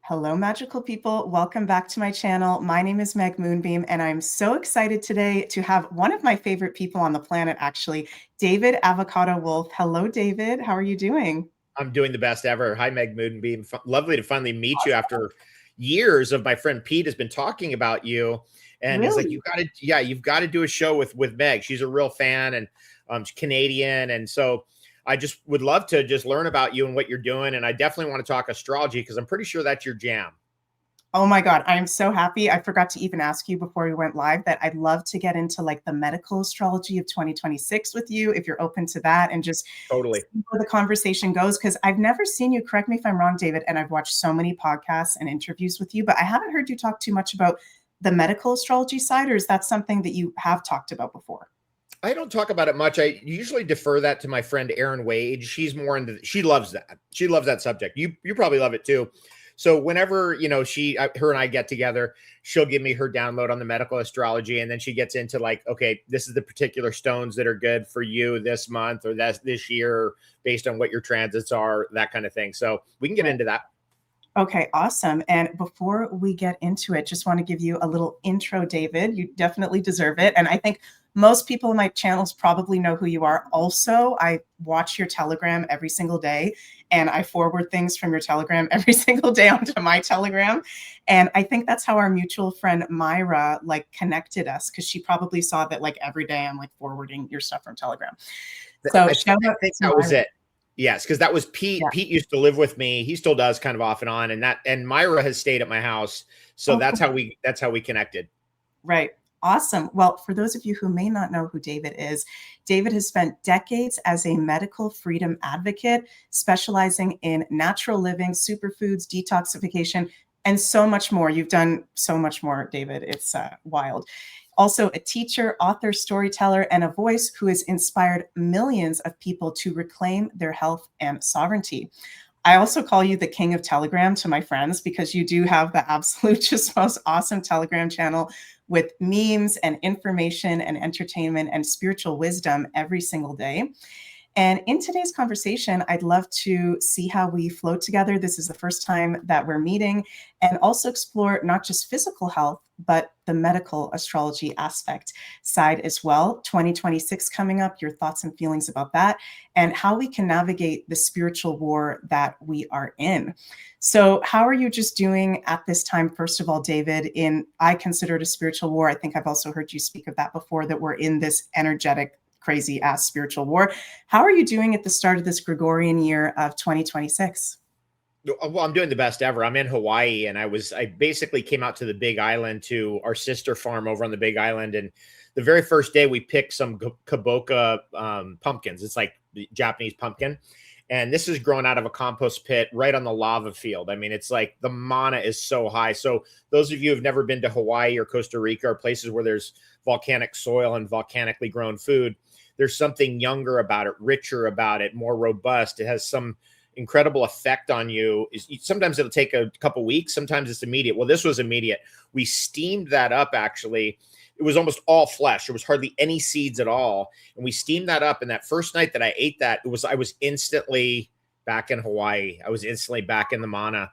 Hello, magical people. Welcome back to my channel. My name is Meg Moonbeam, and I'm so excited today to have one of my favorite people on the planet, actually, David Avocado Wolfe. Hello, David. How are you doing? I'm doing the best ever. Hi, Meg Moonbeam. Lovely to finally meet you after years of my friend Pete has been talking about you. And he's like, Really? you've got to do a show with Meg. She's a real fan and she's Canadian. And so I just would love to just learn about you and what you're doing. And I definitely want to talk astrology because I'm pretty sure that's your jam. Oh my God, I am so happy. I forgot to even ask you before we went live that I'd love to get into like the medical astrology of 2026 with you, if you're open to that, and just Totally. see where the conversation goes. Because I've never seen you, correct me if I'm wrong, David, and I've watched so many podcasts and interviews with you, but I haven't heard you talk too much about the medical astrology side, or is that something that you have talked about before? I don't talk about it much. I usually defer that to my friend Erin Wade. She's more into, she loves that. She loves that subject. You probably love it too. So whenever, her and I get together, she'll give me her download on the medical astrology. And then she gets into like, okay, this is the particular stones that are good for you this month or this year based on what your transits are, that kind of thing. So we can get into that. Okay, awesome. And before we get into it, just want to give you a little intro, David. You definitely deserve it. And I think most people in my channels probably know who you are. Also, I watch your Telegram every single day, and I forward things from your Telegram every single day onto my Telegram. And I think that's how our mutual friend Myra like connected us, because she probably saw that like every day I'm like forwarding your stuff from Telegram. So I shout out think to that was Myra. it. Yes, because that was Pete. Yeah. Pete used to live with me. He still does kind of off and on. And Myra has stayed at my house. So Oh, that's cool. how we connected. Right. Awesome. Well, for those of you who may not know who David is, David has spent decades as a medical freedom advocate, specializing in natural living, superfoods, detoxification, and so much more. You've done so much more, David. It's wild. Also, a teacher, author, storyteller, and a voice who has inspired millions of people to reclaim their health and sovereignty. I also call you the king of Telegram to my friends because you do have the absolute just most awesome Telegram channel with memes and information and entertainment and spiritual wisdom every single day. And in today's conversation, I'd love to see how we flow together. This is the first time that we're meeting, and also explore not just physical health, but the medical astrology aspect side as well. 2026 coming up, your thoughts and feelings about that, and how we can navigate the spiritual war that we are in. So, how are you just doing at this time, first of all, David? I consider it a spiritual war. I think I've also heard you speak of that before, that we're in this energetic, crazy ass spiritual war. How are you doing at the start of this Gregorian year of 2026? Well, I'm doing the best ever. I'm in Hawaii, and I basically came out to the Big Island to our sister farm over on the Big Island. And the very first day we picked some kaboka pumpkins. It's like the Japanese pumpkin. And this is grown out of a compost pit right on the lava field. I mean, it's like the mana is so high. So those of you who have never been to Hawaii or Costa Rica or places where there's volcanic soil and volcanically grown food, there's something younger about it, richer about it, more robust. It has some incredible effect on you. Sometimes it'll take a couple weeks. Sometimes it's immediate. Well, this was immediate. We steamed that up, actually. It was almost all flesh. There was hardly any seeds at all. And we steamed that up. And that first night that I ate that, I was instantly back in Hawaii. I was instantly back in the mana.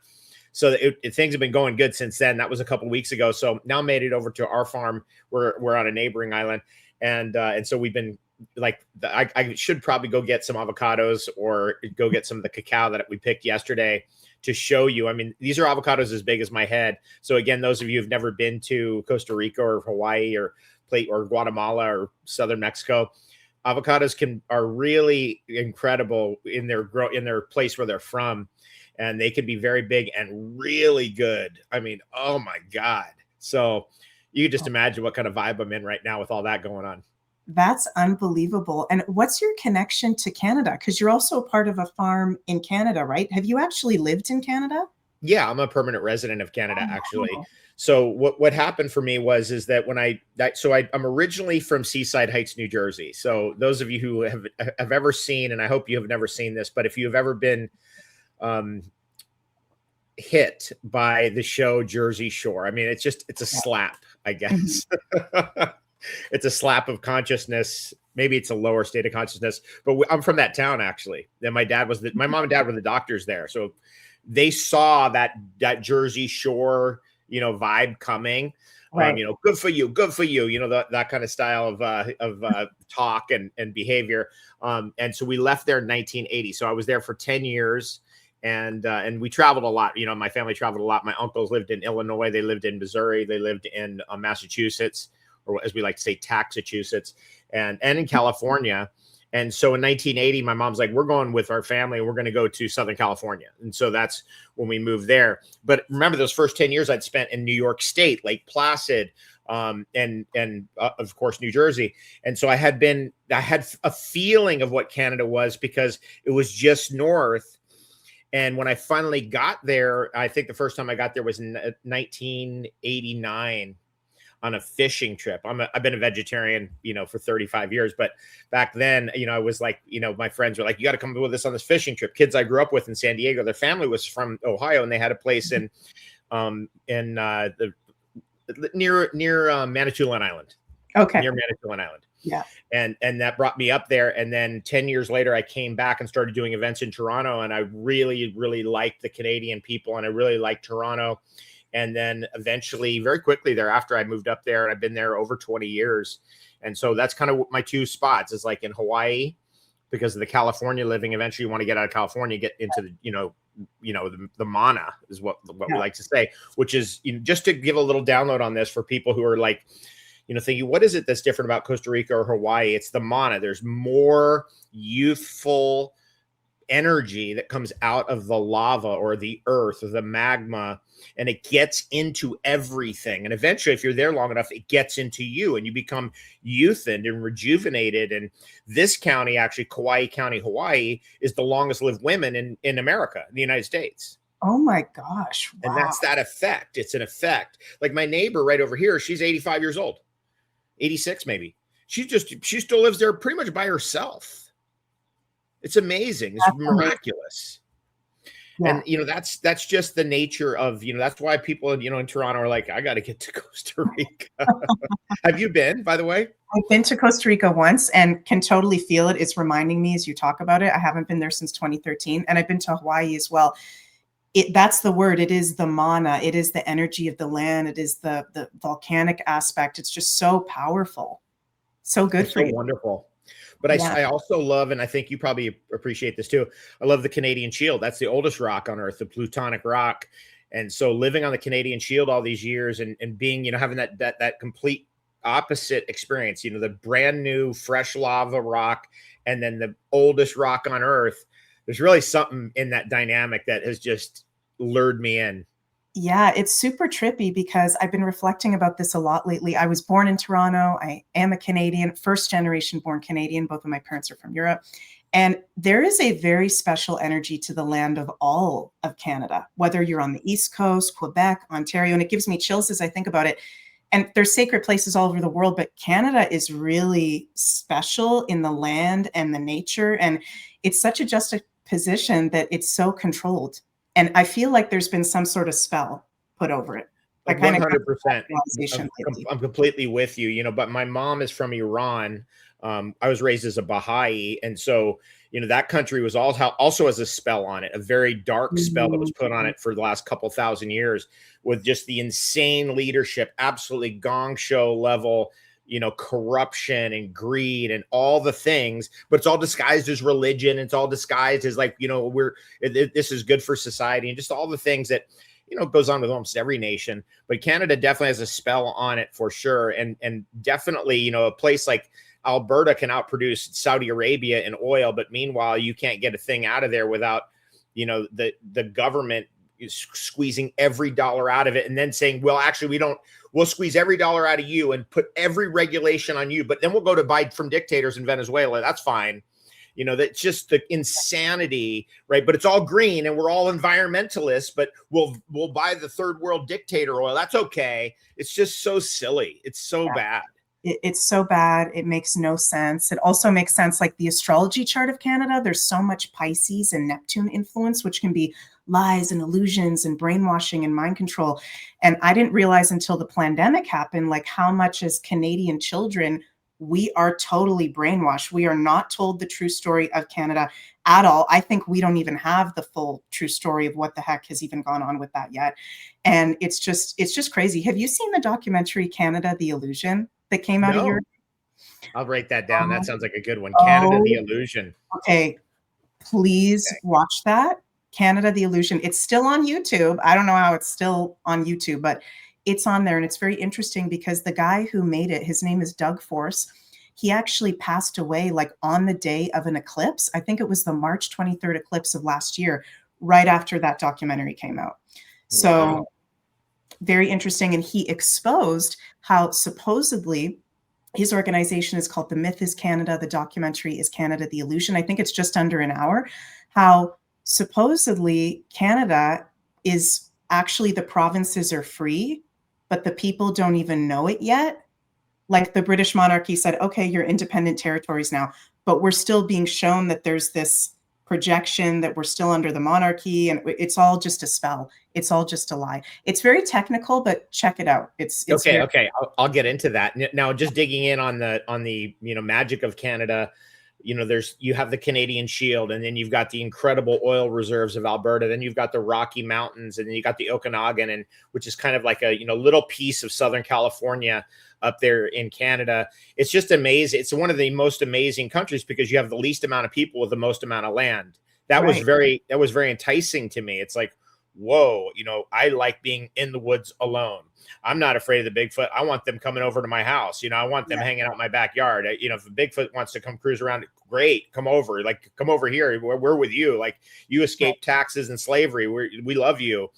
So things have been going good since then. That was a couple weeks ago. So now made it over to our farm. We're on a neighboring island. And so we've been like, I should probably go get some avocados or go get some of the cacao that we picked yesterday to show you. I mean, these are avocados as big as my head. So again, those of you who've never been to Costa Rica or Hawaii or Guatemala or southern Mexico, avocados are really incredible in their place where they're from, and they can be very big and really good. I mean, oh my God. So you can just imagine what kind of vibe I'm in right now with all that going on. That's unbelievable. And what's your connection to Canada? Because you're also part of a farm in Canada, right? Have you actually lived in Canada? Yeah, I'm a permanent resident of Canada, actually. Oh, So what happened for me is that I'm originally from Seaside Heights, New Jersey. So those of you who have ever seen, and I hope you have never seen this, but if you have ever been hit by the show Jersey Shore, I mean, it's a slap, I guess. It's a slap of consciousness. Maybe it's a lower state of consciousness, but I'm from that town, actually. Then my mom and dad were the doctors there. So they saw that Jersey Shore, vibe coming. Right. Good for you, that kind of style of talk and behavior. And so we left there in 1980. So I was there for 10 years. And we traveled a lot. My family traveled a lot. My uncles lived in Illinois. They lived in Missouri. They lived in Massachusetts, or as we like to say, Taxachusetts, and in California. And so in 1980, my mom's like, we're going with our family. We're going to go to Southern California. And so that's when we moved there. But remember, those first 10 years I'd spent in New York State, Lake Placid, and of course, New Jersey. And so I had a feeling of what Canada was, because it was just north. And when I finally got there, I think the first time I got there was 1989 on a fishing trip. I've been a vegetarian, for 35 years. But back then, I was like, my friends were like, you got to come with us on this fishing trip. Kids I grew up with in San Diego, their family was from Ohio, and they had a place near Manitoulin Island. Okay. Near Manitoulin Island. Yeah. And that brought me up there. And then 10 years later, I came back and started doing events in Toronto. And I really, really liked the Canadian people, and I really liked Toronto. And then eventually, very quickly thereafter, I moved up there, and I've been there over 20 years. And so that's kind of my two spots, is like in Hawaii, because of the California living. Eventually you want to get out of California, get into the, the mana is what we like to say, which is, just to give a little download on this for people who are like, thinking, what is it that's different about Costa Rica or Hawaii? It's the mana. There's more youthful energy that comes out of the lava or the earth or the magma, and it gets into everything. And eventually, if you're there long enough, it gets into you, and you become youthened and rejuvenated. And this county, actually, Kauai County, Hawaii, is the longest lived women in America, in the United States. Oh my gosh. Wow. And that's that effect. It's an effect. Like my neighbor right over here, she's 85 years old. 86 maybe. She still lives there pretty much by herself. It's amazing. It's miraculous. Yeah. And that's just the nature of, that's why people in Toronto are like, I got to get to Costa Rica. Have you been, by the way? I've been to Costa Rica once and can totally feel it. It's reminding me as you talk about it. I haven't been there since 2013, and I've been to Hawaii as well. That's the word. It is the mana. It is the energy of the land. It is the volcanic aspect. It's just so powerful. So good for you. Wonderful. But I also love, and I think you probably appreciate this too, I love the Canadian Shield. That's the oldest rock on Earth, the plutonic rock. And so living on the Canadian Shield all these years and being, having that complete opposite experience, the brand new fresh lava rock and then the oldest rock on Earth, there's really something in that dynamic that has just lured me in. Yeah, it's super trippy because I've been reflecting about this a lot lately. I was born in Toronto. I am a Canadian, first generation born Canadian. Both of my parents are from Europe. And there is a very special energy to the land of all of Canada, whether you're on the East Coast, Quebec, Ontario, and it gives me chills as I think about it. And there's sacred places all over the world, but Canada is really special in the land and the nature. And it's such a juxtaposition that it's so controlled. And I feel like there's been some sort of spell put over it. 100%. I'm completely with you, but my mom is from Iran. I was raised as a Baha'i. And so, that country was also has a spell on it, a very dark spell that was put on it for the last couple thousand years with just the insane leadership, absolutely gong show level, corruption and greed and all the things, but it's all disguised as religion. It's all disguised as like, this is good for society and just all the things that, goes on with almost every nation. But Canada definitely has a spell on it for sure. And definitely, a place like Alberta can outproduce Saudi Arabia in oil, but meanwhile, you can't get a thing out of there without, the government is squeezing every dollar out of it and then saying, well, actually, we'll squeeze every dollar out of you and put every regulation on you, but then we'll go to buy from dictators in Venezuela. That's fine. That's just the insanity, right? But it's all green and we're all environmentalists, but we'll buy the third world dictator oil. That's okay. It's just so silly. It's so bad. It's so bad. It makes no sense. It also makes sense, like the astrology chart of Canada, there's so much Pisces and Neptune influence, which can be lies and illusions and brainwashing and mind control. And I didn't realize until the pandemic happened, like how much as Canadian children, we are totally brainwashed. We are not told the true story of Canada. at all. I think we don't even have the full true story of what the heck has even gone on with that yet. And it's just crazy. Have you seen the documentary Canada, the Illusion that came out a year No, ago? I'll write that down. That sounds like a good one. Canada, the Oh, Illusion. okay. Please watch that. Canada, the Illusion. It's still on YouTube. I don't know how it's still on YouTube, but it's on there. And it's very interesting because the guy who made it, his name is Doug Force. He actually passed away like on the day of an eclipse. I think it was the March 23rd eclipse of last year, right after that documentary came out. So Wow. very interesting. And he exposed how supposedly his organization is called The Myth is Canada. The documentary is Canada, the Illusion. I think it's just under an hour. How supposedly Canada is actually, the provinces are free, but the people don't even know it yet. Like the British monarchy said, okay, you're independent territories now, but we're still being shown that there's this projection that we're still under the monarchy, and it's all just a spell. It's all just a lie. It's very technical, but check it out. It's Okay, very, okay. I'll get into that. Now, just digging in on the magic of Canada, you have the Canadian Shield, and then you've got the incredible oil reserves of Alberta, then you've got the Rocky Mountains, and then you got the Okanagan, and which is kind of like a little piece of Southern California up there in Canada. It's just amazing. It's one of the most amazing countries because you have the least amount of people with the most amount of land. That was right. very enticing to me. It's like, whoa, I like being in the woods alone. I'm not afraid of the Bigfoot. I want them coming over to my house. I want them Yeah. hanging out in my backyard. If the Bigfoot wants to come cruise around, great, come over. Like, come over here. We're with you. Like, you escaped taxes and slavery. We love you.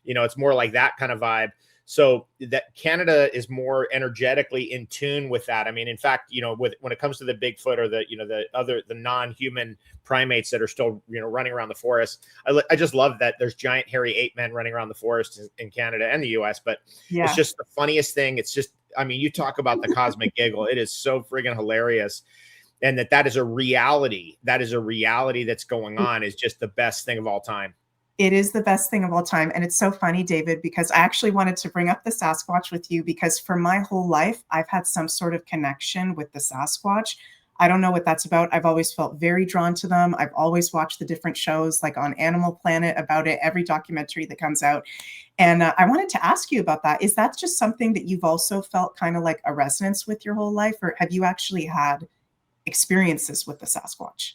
It's more like that kind of vibe. So that Canada is more energetically in tune with that. I mean, in fact, when it comes to the Bigfoot or the non-human primates that are still, running around the forest, I just love that there's giant hairy ape men running around the forest in Canada and the US, but it's Yeah. just the funniest thing. It's just, I mean, you talk about the cosmic giggle. It is so friggin' hilarious. And that is a reality. That is a reality that's going on, is just the best thing of all time. It is the best thing of all time. And it's so funny, David, because I actually wanted to bring up the Sasquatch with you because for my whole life, I've had some sort of connection with the Sasquatch. I don't know what that's about. I've always felt very drawn to them. I've always watched the different shows like on Animal Planet about it, every documentary that comes out. And I wanted to ask you about that. Is that just something that you've also felt kind of like a resonance with your whole life? Or have you actually had experiences with the Sasquatch?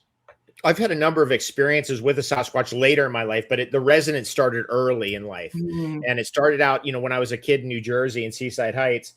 I've had a number of experiences with a Sasquatch later in my life, but the resonance started early in life. Mm, And it started out, when I was a kid in New Jersey in Seaside Heights.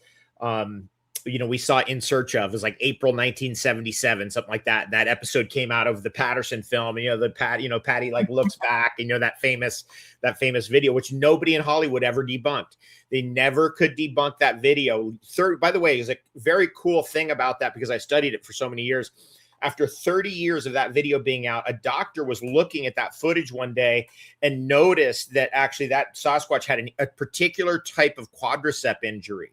We saw In Search Of. It was like April 1977, something like that. That episode came out of the Patterson film. And, Patty like looks back, and that famous video, which nobody in Hollywood ever debunked. They never could debunk that video. By the way, is a very cool thing about that, because I studied it for so many years. After 30 years of that video being out, a doctor was looking at that footage one day and noticed that actually that Sasquatch had a particular type of quadricep injury,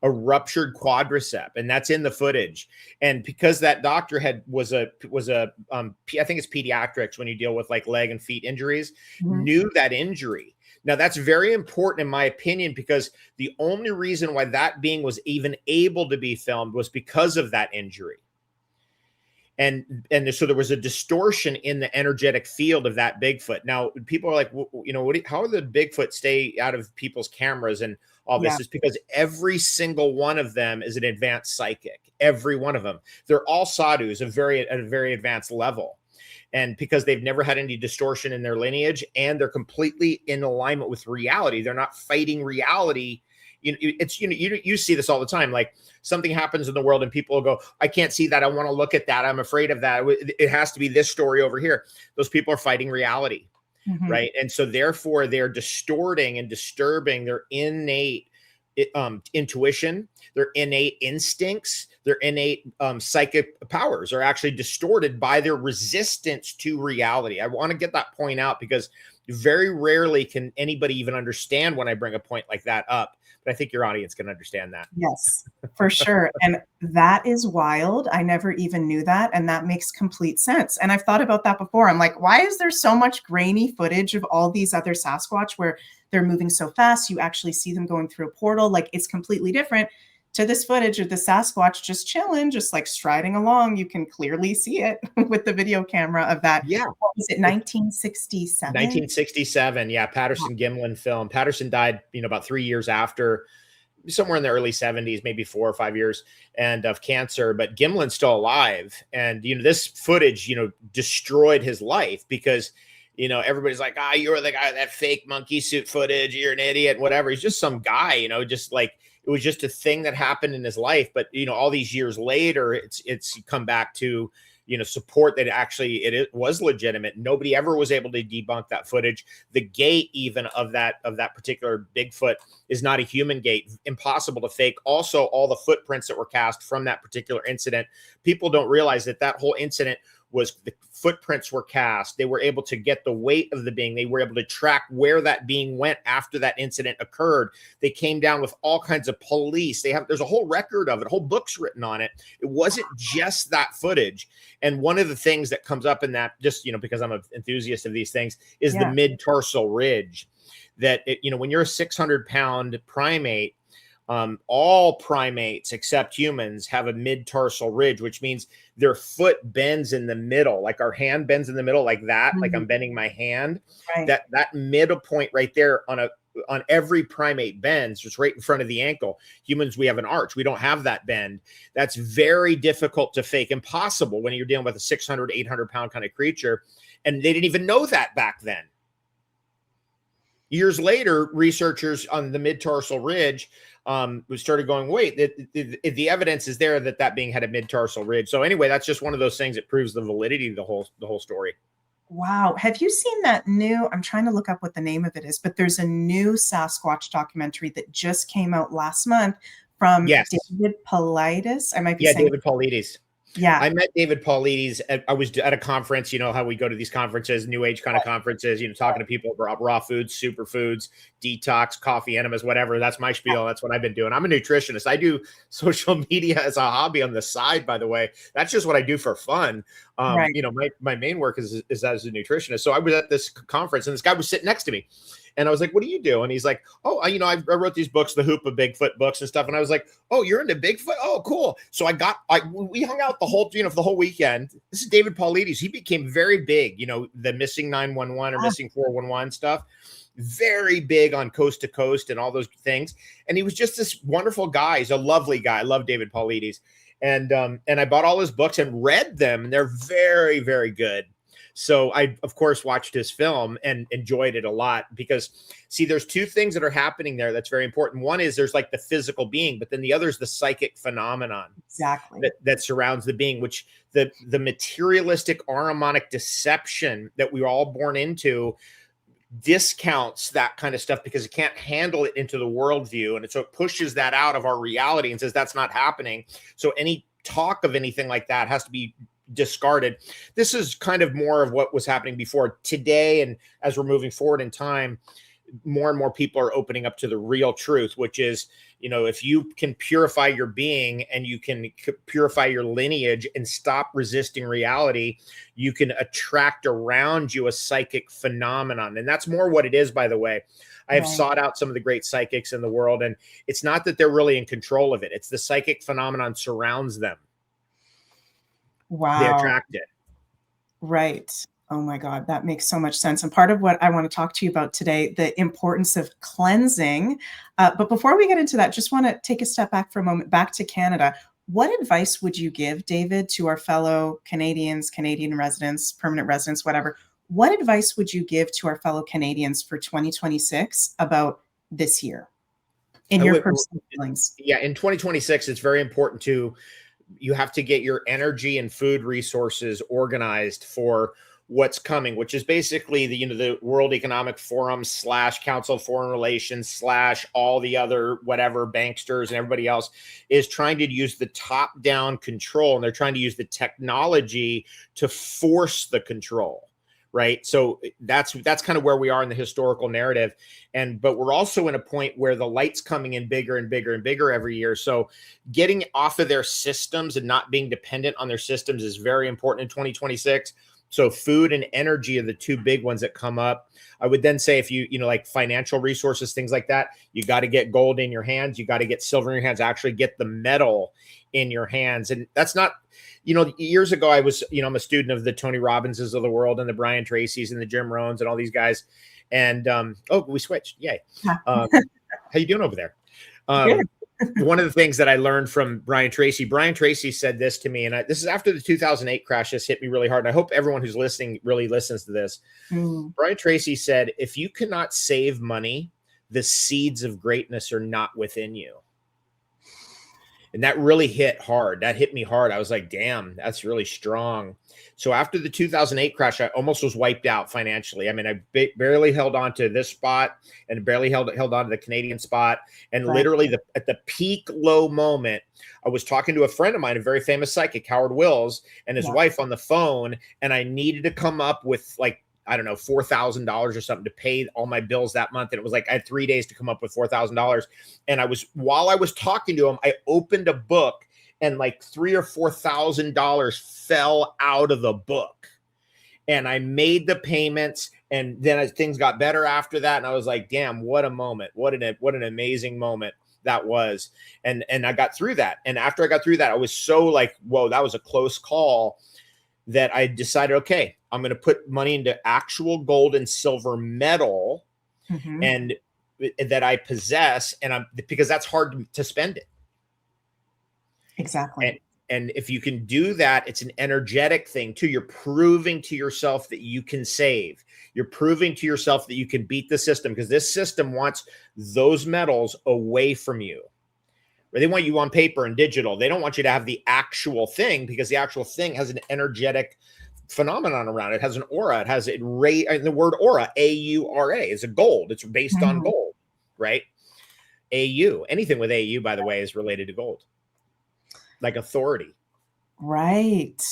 a ruptured quadricep, and that's in the footage. And because that doctor was I think it's pediatrics when you deal with like leg and feet injuries, mhm. knew that injury. Now, that's very important in my opinion, because the only reason why that being was even able to be filmed was because of that injury. And so there was a distortion in the energetic field of that Bigfoot. Now, people are like, how do the Bigfoot stay out of people's cameras and all this? Yeah. Is because every single one of them is an advanced psychic. Every one of them. They're all sadhus at a very advanced level. And because they've never had any distortion in their lineage, and they're completely in alignment with reality, they're not fighting reality. You see this all the time. Like, something happens in the world and people will go, I can't see that. I want to look at that. I'm afraid of that. It has to be this story over here. Those people are fighting reality. Mhm. Right. And so therefore they're distorting and disturbing their innate intuition, their innate instincts, their innate psychic powers are actually distorted by their resistance to reality. I want to get that point out, because very rarely can anybody even understand when I bring a point like that up. But I think your audience can understand that. Yes, for sure. And that is wild. I never even knew that. And that makes complete sense. And I've thought about that before. I'm like, why is there so much grainy footage of all these other Sasquatch where they're moving so fast? You actually see them going through a portal. Like, it's completely different. to this footage of the Sasquatch just chilling, just like striding along. You can clearly see it with the video camera of that. Yeah. What was it, 1967? 1967. Yeah. Patterson Gimlin film. Patterson died, about 3 years after, somewhere in the early 70s, maybe 4 or 5 years, and of cancer. But Gimlin's still alive. And, this footage, destroyed his life because, everybody's like, you're the guy, that fake monkey suit footage, you're an idiot, whatever. He's just some guy, just like, it was just a thing that happened in his life. But, all these years later, it's come back to, support that actually it was legitimate. Nobody ever was able to debunk that footage. The gait even of that particular Bigfoot is not a human gait, impossible to fake. Also, all the footprints that were cast from that particular incident, people don't realize that whole incident was, the footprints were cast. They were able to get the weight of the being. They were able to track where that being went after that incident occurred. They came down with all kinds of police. There's a whole record of it, whole books written on it. It wasn't just that footage. And one of the things that comes up in that, just, because I'm an enthusiast of these things, is the mid-tarsal ridge. That, when you're a 600-pound primate, all primates except humans have a mid-tarsal ridge, which means their foot bends in the middle, like our hand bends in the middle, like that, like I'm bending my hand. Right. That middle point right there on every primate bends, just right in front of the ankle. Humans, we have an arch. We don't have that bend. That's very difficult to fake, impossible when you're dealing with a 600, 800-pound kind of creature. And they didn't even know that back then. Years later, researchers on the mid-tarsal ridge started going, wait, the evidence is there that being had a mid-tarsal ridge. So anyway, that's just one of those things that proves the validity of the whole story. Wow. Have you seen that new, I'm trying to look up what the name of it is, but there's a new Sasquatch documentary that just came out last month from David Paulides. I might be saying David Paulides. Yeah. I met David Paulides. I was at a conference, how we go to these conferences, new age kind of conferences, talking to people about raw foods, superfoods, detox, coffee, enemas, whatever. That's my spiel. That's what I've been doing. I'm a nutritionist. I do social media as a hobby on the side, by the way. That's just what I do for fun. My main work is as a nutritionist. So I was at this conference and this guy was sitting next to me. And I was like, what do you do? And he's like, oh, I wrote these books, the Hoop of Bigfoot books and stuff. And I was like, oh, you're into Bigfoot? Oh, cool. So we hung out the whole weekend. This is David Paulides. He became very big, the missing 911 or missing 411 stuff. Very big on Coast to Coast and all those things. And he was just this wonderful guy. He's a lovely guy. I love David Paulides. And I bought all his books and read them. And they're very, very good. So I, of course, watched his film and enjoyed it a lot because, see, there's two things that are happening there that's very important. One is there's like the physical being, but then the other is the psychic phenomenon that surrounds the being, which the materialistic Ahrimanic deception that we were all born into discounts that kind of stuff because it can't handle it into the worldview. And so it pushes that out of our reality and says that's not happening. So any talk of anything like that has to be discarded. This is kind of more of what was happening before. Today, and as we're moving forward in time, more and more people are opening up to the real truth, which is, if you can purify your being and you can purify your lineage and stop resisting reality, you can attract around you a psychic phenomenon. And that's more what it is, by the way. I have sought out some of the great psychics in the world, and it's not that they're really in control of it. It's the psychic phenomenon surrounds them. Wow. They attract it. Right. Oh my God, that makes so much sense. And part of what I want to talk to you about today, the importance of cleansing. But before we get into that, just want to take a step back for a moment, back to Canada. What advice would you give, David, to our fellow Canadians, Canadian residents, permanent residents, whatever? What advice would you give to our fellow Canadians for 2026 about this year in your personal feelings? Yeah, in 2026, it's very important you have to get your energy and food resources organized for what's coming, which is basically the World Economic Forum / Council of Foreign Relations / all the other whatever banksters and everybody else is trying to use the top-down control, and they're trying to use the technology to force the control. Right. So that's kind of where we are in the historical narrative. But we're also in a point where the light's coming in bigger and bigger and bigger every year. So getting off of their systems and not being dependent on their systems is very important in 2026. So food and energy are the two big ones that come up. I would then say if you know, like financial resources, things like that, you got to get gold in your hands. You got to get silver in your hands, actually get the metal in your hands. And that's not, you know, years ago, I was, you know, I'm a student of the Tony Robbinses of the world and the Brian Tracy's and the Jim Rohns and all these guys. And, oh, we switched. Yay. How you doing over there? Good. One of the things that I learned from Brian Tracy said this to me, and this is after the 2008 crash. This hit me really hard. And I hope everyone who's listening really listens to this. Brian Tracy said, if you cannot save money, the seeds of greatness are not within you. And that really hit hard. That hit me hard. I was like, damn, that's really strong. So after the 2008 crash, I almost was wiped out financially. I mean, I barely held on to this spot and barely held on to the Canadian spot. And literally at the peak low moment, I was talking to a friend of mine, a very famous psychic, Howard Wills, and his wife on the phone. And I needed to come up with like, I don't know, $4,000 or something to pay all my bills that month. And it was like, I had 3 days to come up with $4,000. And while I was talking to him, I opened a book and like $3,000 or $4,000 fell out of the book. And I made the payments, and then things got better after that. And I was like, damn, what a moment. What an amazing moment that was. And I got through that. And after I got through that, I was so like, whoa, that was a close call, that I decided, okay, I'm going to put money into actual gold and silver metal and that I possess. And because that's hard to spend it. Exactly. And if you can do that, it's an energetic thing too. You're proving to yourself that you can save. You're proving to yourself that you can beat the system, because this system wants those metals away from you. They want you on paper and digital. They don't want you to have the actual thing, because the actual thing has an energetic phenomenon around it. It has an aura. It has the word aura, A-U-R-A, is a gold. It's based on gold, right? A-U. Anything with A-U, by the way, is related to gold. Like authority. Right.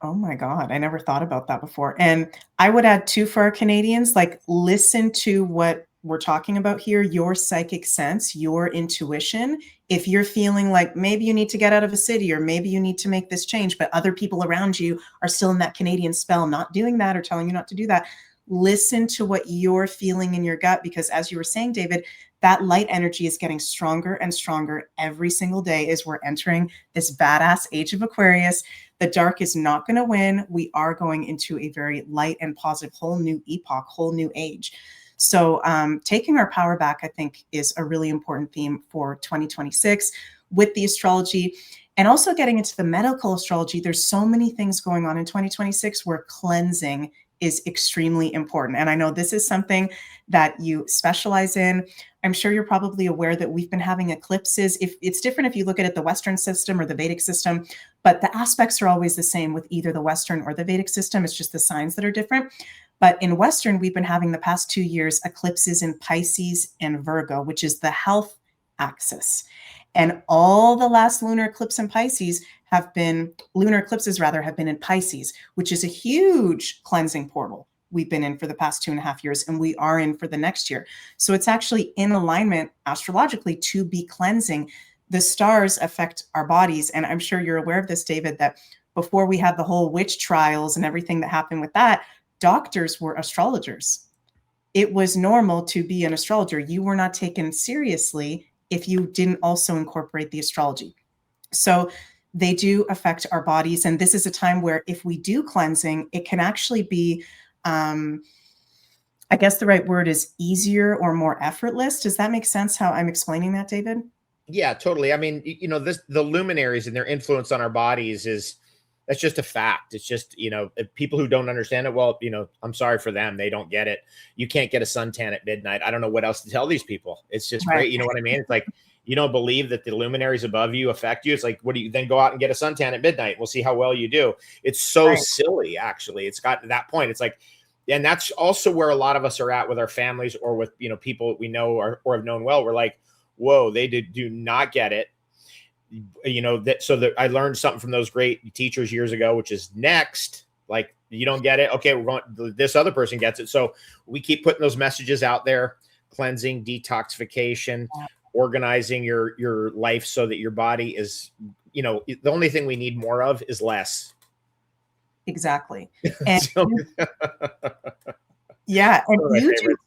Oh my God. I never thought about that before. And I would add too, for our Canadians, like, listen to what we're talking about here, your psychic sense, your intuition. If you're feeling like maybe you need to get out of a city, or maybe you need to make this change, but other people around you are still in that Canadian spell, not doing that or telling you not to do that, listen to what you're feeling in your gut. Because as you were saying, David, that light energy is getting stronger and stronger every single day as we're entering this badass age of Aquarius. The dark is not going to win. We are going into a very light and positive, whole new epoch, whole new age. So taking our power back, I think, is a really important theme for 2026 with the astrology, and also getting into the medical astrology. There's so many things going on in 2026 where cleansing is extremely important. And I know this is something that you specialize in. I'm sure you're probably aware that we've been having eclipses. If it's different if you look at it the Western system or the Vedic system, but the aspects are always the same with either the Western or the Vedic system. It's just the signs that are different. But in Western, we've been having the past 2 years eclipses in Pisces and Virgo, which is the health axis. And all the last lunar eclipses have been in Pisces, which is a huge cleansing portal we've been in for the past 2.5 years, and we are in for the next year. So it's actually in alignment astrologically to be cleansing. The stars affect our bodies. And I'm sure you're aware of this, David, that before we had the whole witch trials and everything that happened with that, doctors were astrologers. It was normal to be an astrologer. You were not taken seriously if you didn't also incorporate the astrology. So they do affect our bodies. And this is a time where if we do cleansing, it can actually be, I guess the right word is easier or more effortless. Does that make sense how I'm explaining that, David? Yeah, totally. I mean, you know, the luminaries and their influence on our bodies that's just a fact. It's just, you know, people who don't understand it, well, you know, I'm sorry for them. They don't get it. You can't get a suntan at midnight. I don't know what else to tell these people. It's just great. You know what I mean? It's like, you don't believe that the luminaries above you affect you. It's like, what do you then go out and get a suntan at midnight? We'll see how well you do. It's so silly, actually. It's got to that point. It's like, and that's also where a lot of us are at with our families or with, you know, people we know or have known well. We're like, whoa, they do not get it. You know, that I learned something from those great teachers years ago, which is next, like, you don't get it. Okay, this other person gets it. So we keep putting those messages out there: cleansing, detoxification, organizing your life so that your body is, you know, the only thing we need more of is less. Exactly. And So, yeah, and one of my favorites.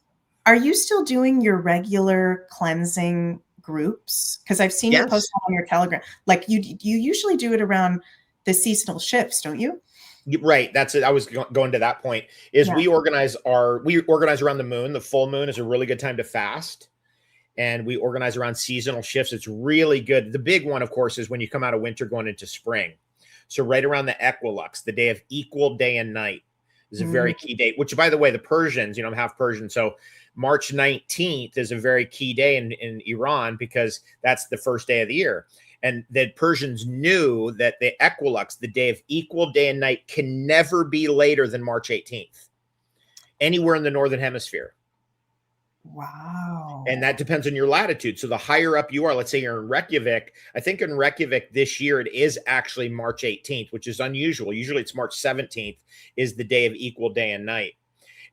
are you still doing your regular cleansing groups? Because I've seen you post Yes. on your Telegram. Like you usually do it around the seasonal shifts, don't you? Right. That's it. I was going to that point is Yeah. we organize around the moon. The full moon is a really good time to fast. And we organize around seasonal shifts. It's really good. The big one, of course, is when you come out of winter going into spring. So right around the equinox, the day of equal day and night is a very key date, which, by the way, the Persians, I'm half Persian. So March 19th is a very key day in Iran because that's the first day of the year. And the Persians knew that the equinox, the day of equal day and night, can never be later than March 18th, anywhere in the northern hemisphere. Wow. And that depends on your latitude. So the higher up you are, let's say you're in Reykjavik. I think in Reykjavik this year, it is actually March 18th, which is unusual. Usually it's March 17th is the day of equal day and night.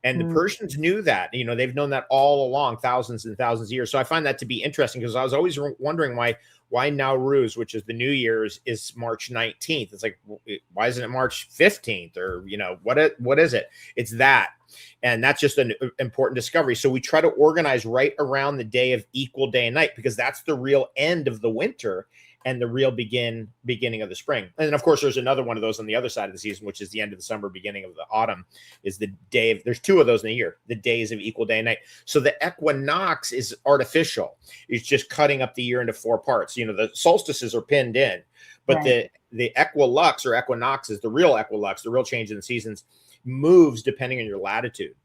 And the Persians knew that, they've known that all along, thousands and thousands of years. So I find that to be interesting because I was always wondering why Nowruz, which is the New Year's, is March 19th. It's like, why isn't it March 15th? Or, what is it? It's that. And that's just an important discovery. So we try to organize right around the day of equal day and night because that's the real end of the winter and the real beginning of the spring. And then, of course, there's another one of those on the other side of the season, which is the end of the summer, beginning of the autumn, is the day of, there's two of those in a year, the days of equal day and night. So the equinox is artificial. It's just cutting up the year into 4 parts. The solstices are pinned in, but right. the equilux or equinox is the real equilux, the real change in the seasons moves depending on your latitude.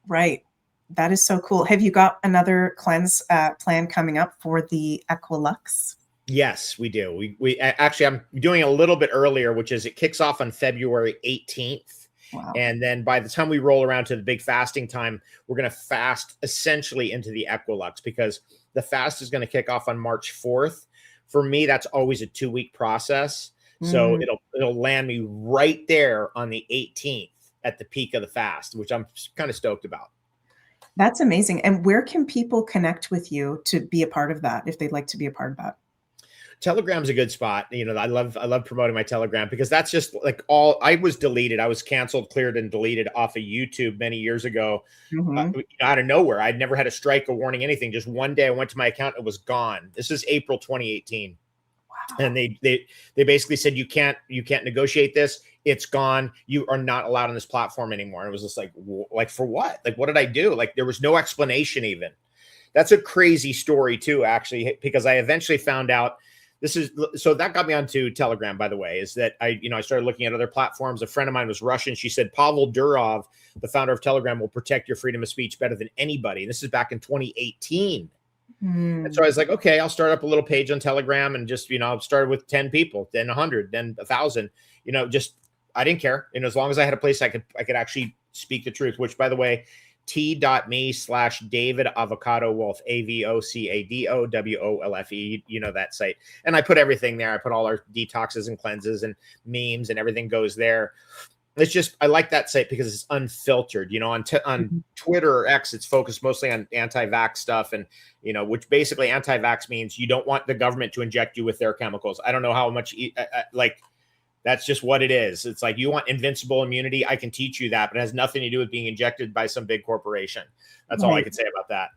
Right. That is so cool. Have you got another cleanse plan coming up for the equilux? Yes, we do. We actually, I'm doing a little bit earlier, which is it kicks off on February 18th. Wow. And then by the time we roll around to the big fasting time, we're going to fast essentially into the equilux because the fast is going to kick off on March 4th. For me, that's always a 2-week process. So it'll land me right there on the 18th at the peak of the fast, which I'm kind of stoked about. That's amazing. And where can people connect with you to be a part of that if they'd like to be a part of that? Telegram's a good spot. I love promoting my Telegram because that's just like I was deleted. I was canceled, cleared, and deleted off of YouTube many years ago out of nowhere. I'd never had a strike, a warning, anything. Just one day I went to my account, it was gone. This is April 2018. Wow. And they basically said, you can't negotiate this. It's gone. You are not allowed on this platform anymore. And it was just like for what? Like, what did I do? Like, there was no explanation even. That's a crazy story too, actually, because I eventually found out so that got me onto Telegram, by the way, is that I started looking at other platforms. A friend of mine was Russian. She said, Pavel Durov, the founder of Telegram, will protect your freedom of speech better than anybody. And this is back in 2018. And so I was like, okay, I'll start up a little page on Telegram and just, started with 10 people, then 100, then 1,000, I didn't care. And as long as I had a place I could actually speak the truth, which, by the way, t.me/David Avocado Wolfe, AVOCADO WOLFE, that site. And I put everything there. I put all our detoxes and cleanses and memes and everything goes there. It's just, I like that site because it's unfiltered, on Twitter or X, it's focused mostly on anti-vax stuff. And, which basically anti-vax means you don't want the government to inject you with their chemicals. I don't know how much, that's just what it is. It's like, you want invincible immunity. I can teach you that, but it has nothing to do with being injected by some big corporation. That's all I can say about that.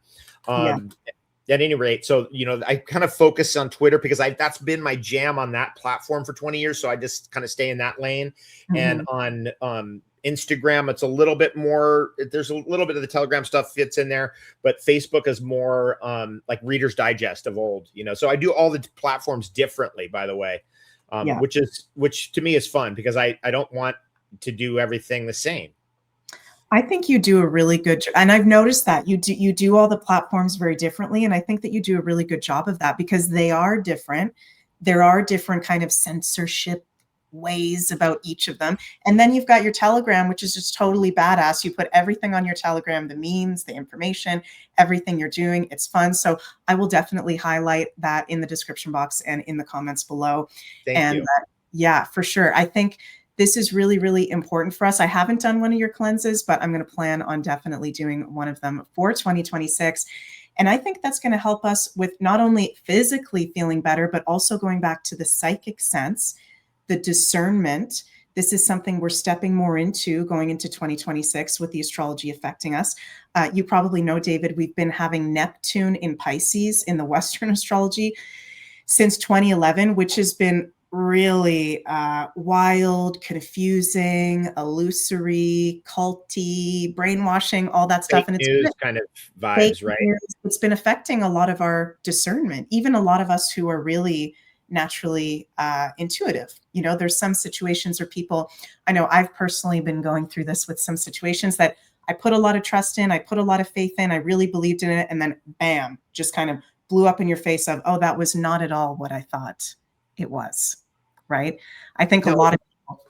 At any rate, so, I kind of focus on Twitter because that's been my jam on that platform for 20 years. So I just kind of stay in that lane. And on Instagram, it's a little bit more, there's a little bit of the Telegram stuff fits in there, but Facebook is more like Reader's Digest of old, so I do all the platforms differently, by the way. Which to me is fun because I don't want to do everything the same. I think you do a really good job. And I've noticed that you do all the platforms very differently. And I think that you do a really good job of that because they are different. There are different kind of censorship ways about each of them. And then you've got your Telegram, which is just totally badass. You put everything on your Telegram, the memes, the information, everything you're doing. It's fun. So I will definitely highlight that in the description box and in the comments below. Thank you. Yeah, for sure. I think this is really, really important for us. I haven't done one of your cleanses, but I'm going to plan on definitely doing one of them for 2026. And I think that's going to help us with not only physically feeling better, but also going back to the psychic sense, the discernment, This is something we're stepping more into going into 2026 with the astrology affecting us. You probably know, David, we've been having Neptune in Pisces in the Western astrology since 2011, which has been really wild, confusing, illusory, culty, brainwashing, all that stuff. Fake And it's news kind of vibes, right? news. It's been affecting a lot of our discernment, even a lot of us who are really naturally intuitive. You know, there's some situations where people, I know I've personally been going through this with some situations that I put a lot of trust in, I put a lot of faith in, I really believed in it, and then bam, just kind of blew up in your face of, oh, that was not at all what I thought it was. Right? I think Now, a lot of people.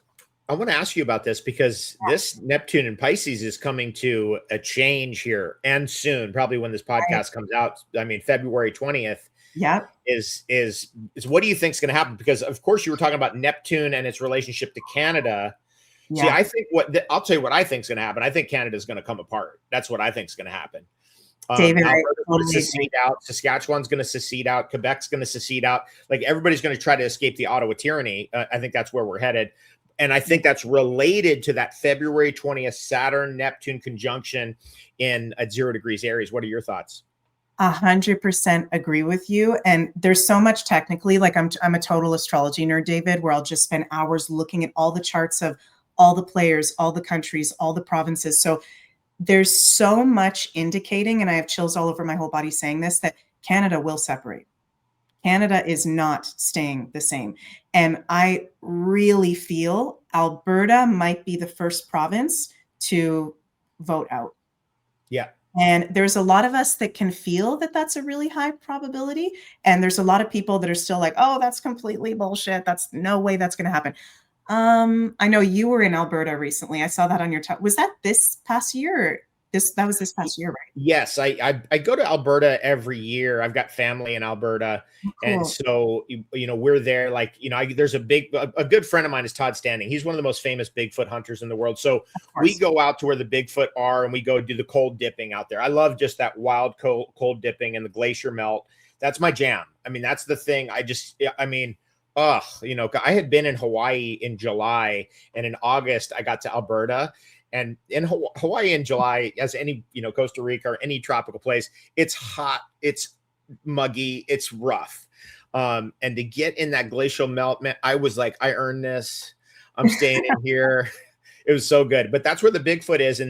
I want to ask you about this because this Neptune in Pisces is coming to a change here and soon, probably when this podcast comes out. I mean, February 20th. Yeah. Is what do you think is going to happen? Because of course you were talking about Neptune and its relationship to Canada. Yeah. See, I think I'll tell you what I think is going to happen. I think Canada is going to come apart. That's what I think is going to happen. David, Alberta's going to secede out. Saskatchewan's going to secede out. Quebec's going to secede out. Like everybody's going to try to escape the Ottawa tyranny. I think that's where we're headed. And I think that's related to that February 20th Saturn Neptune conjunction at 0 degrees Aries. What are your thoughts? 100% agree with you. And there's so much technically, like I'm a total astrology nerd, David, where I'll just spend hours looking at all the charts of all the players, all the countries, all the provinces. So there's so much indicating, and I have chills all over my whole body saying this, that Canada will separate. Canada is not staying the same. And I really feel Alberta might be the first province to vote out. Yeah. And there's a lot of us that can feel that that's a really high probability. And there's a lot of people that are still like, oh, that's completely bullshit. That's no way that's going to happen. I know you were in Alberta recently. I saw that on your was that this past year? That was this past year, right? Yes, I go to Alberta every year. I've got family in Alberta, and so we're there. Like there's a good friend of mine is Todd Standing. He's one of the most famous Bigfoot hunters in the world. So we go out to where the Bigfoot are, and we go do the cold dipping out there. I love just that wild cold dipping and the glacier melt. That's my jam. I mean, that's the thing. I had been in Hawaii in July, and in August I got to Alberta. And in Hawaii in July, as any, Costa Rica or any tropical place, it's hot, it's muggy, it's rough. And to get in that glacial melt, man, I was like, I earned this. I'm staying in here. It was so good. But that's where the Bigfoot is.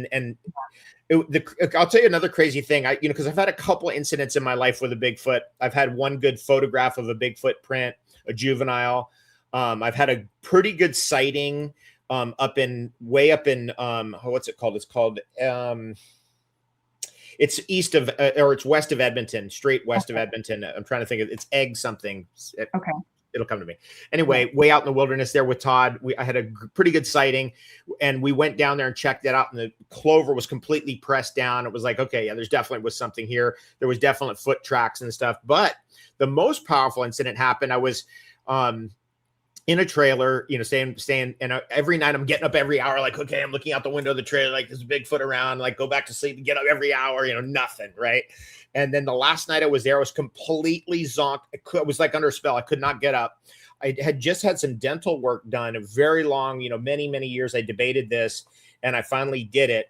I'll tell you another crazy thing. Because I've had a couple incidents in my life with a Bigfoot. I've had one good photograph of a Bigfoot print, a juvenile. I've had a pretty good sighting way up in what's it called? It's called it's east of or it's west of Edmonton, straight west of Edmonton. I'm trying to think of it's egg something. Okay. It'll come to me. Anyway, way out in the wilderness there with Todd. I had a pretty good sighting, and we went down there and checked it out, and the clover was completely pressed down. It was like, okay, yeah, there's definitely was something here. There was definite foot tracks and stuff. But the most powerful incident happened. I was in a trailer, staying, and every night I'm getting up every hour, like, okay, I'm looking out the window of the trailer, like there's a Bigfoot around, like go back to sleep and get up every hour, nothing, right? And then the last night I was there, I was completely zonked. I was like under a spell. I could not get up. I had just had some dental work done, a very long, many, many years. I debated this, and I finally did it.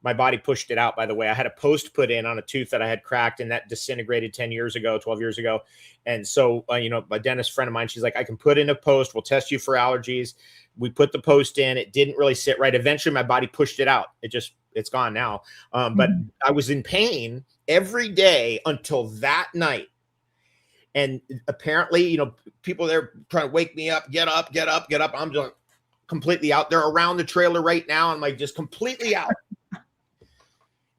My body pushed it out, by the way. I had a post put in on a tooth that I had cracked, and that disintegrated 12 years ago. And so, my dentist friend of mine, she's like, I can put in a post. We'll test you for allergies. We put the post in. It didn't really sit right. Eventually, my body pushed it out. It's gone now. But I was in pain every day until that night. And apparently, people there trying to wake me up, get up. I'm just completely out. They're around the trailer right now. I'm like just completely out.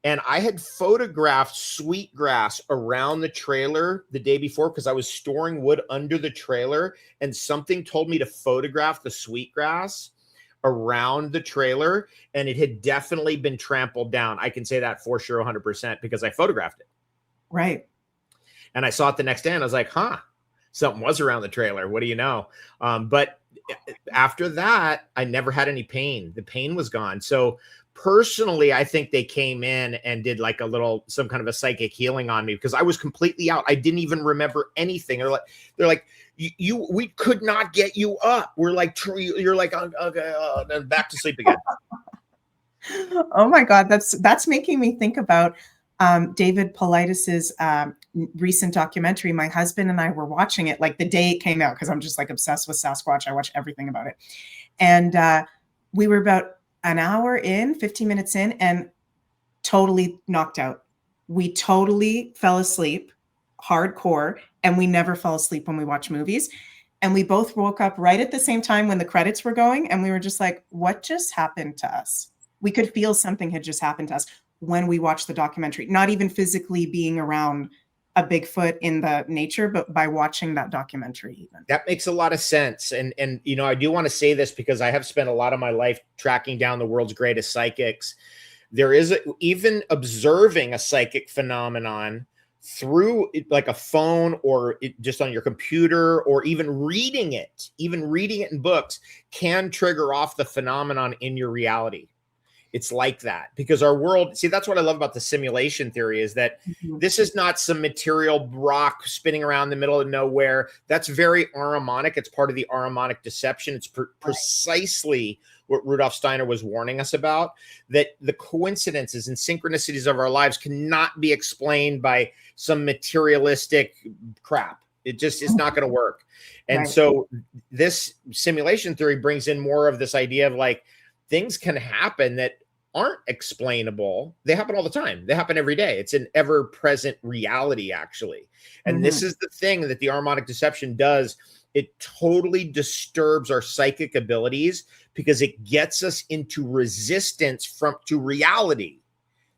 And I had photographed sweetgrass around the trailer the day before because I was storing wood under the trailer, and something told me to photograph the sweetgrass around the trailer, and it had definitely been trampled down. I can say that for sure 100% because I photographed it. Right. And I saw it the next day, and I was like, something was around the trailer. What do you know? But after that, I never had any pain. The pain was gone. So Personally, I think they came in and did like some kind of a psychic healing on me because I was completely out. I didn't even remember anything. They're like, we could not get you up. We're like, you're like, okay, then back to sleep again. Oh my God, that's making me think about David Paulides' recent documentary. My husband and I were watching it like the day it came out because I'm just like obsessed with Sasquatch. I watch everything about it. And we were about an hour in, 15 minutes in, and totally knocked out. We totally fell asleep, hardcore, and we never fall asleep when we watch movies. And we both woke up right at the same time when the credits were going, and we were just like, what just happened to us? We could feel something had just happened to us when we watched the documentary, not even physically being around a Bigfoot in the nature, but by watching that documentary even. That makes a lot of sense. And I do want to say this because I have spent a lot of my life tracking down the world's greatest psychics. There is even observing a psychic phenomenon through like a phone or just on your computer, or even reading it in books can trigger off the phenomenon in your reality. It's like that because our world, see, that's what I love about the simulation theory is that this is not some material rock spinning around the middle of nowhere. That's very Ahrimanic. It's part of the Ahrimanic deception. It's precisely what Rudolph Steiner was warning us about, that the coincidences and synchronicities of our lives cannot be explained by some materialistic crap. It just is not going to work. And so this simulation theory brings in more of this idea of like, things can happen that aren't explainable. They happen all the time. They happen every day. It's an ever-present reality, actually. And this is the thing that the Ahrimanic deception does. It totally disturbs our psychic abilities because it gets us into resistance to reality.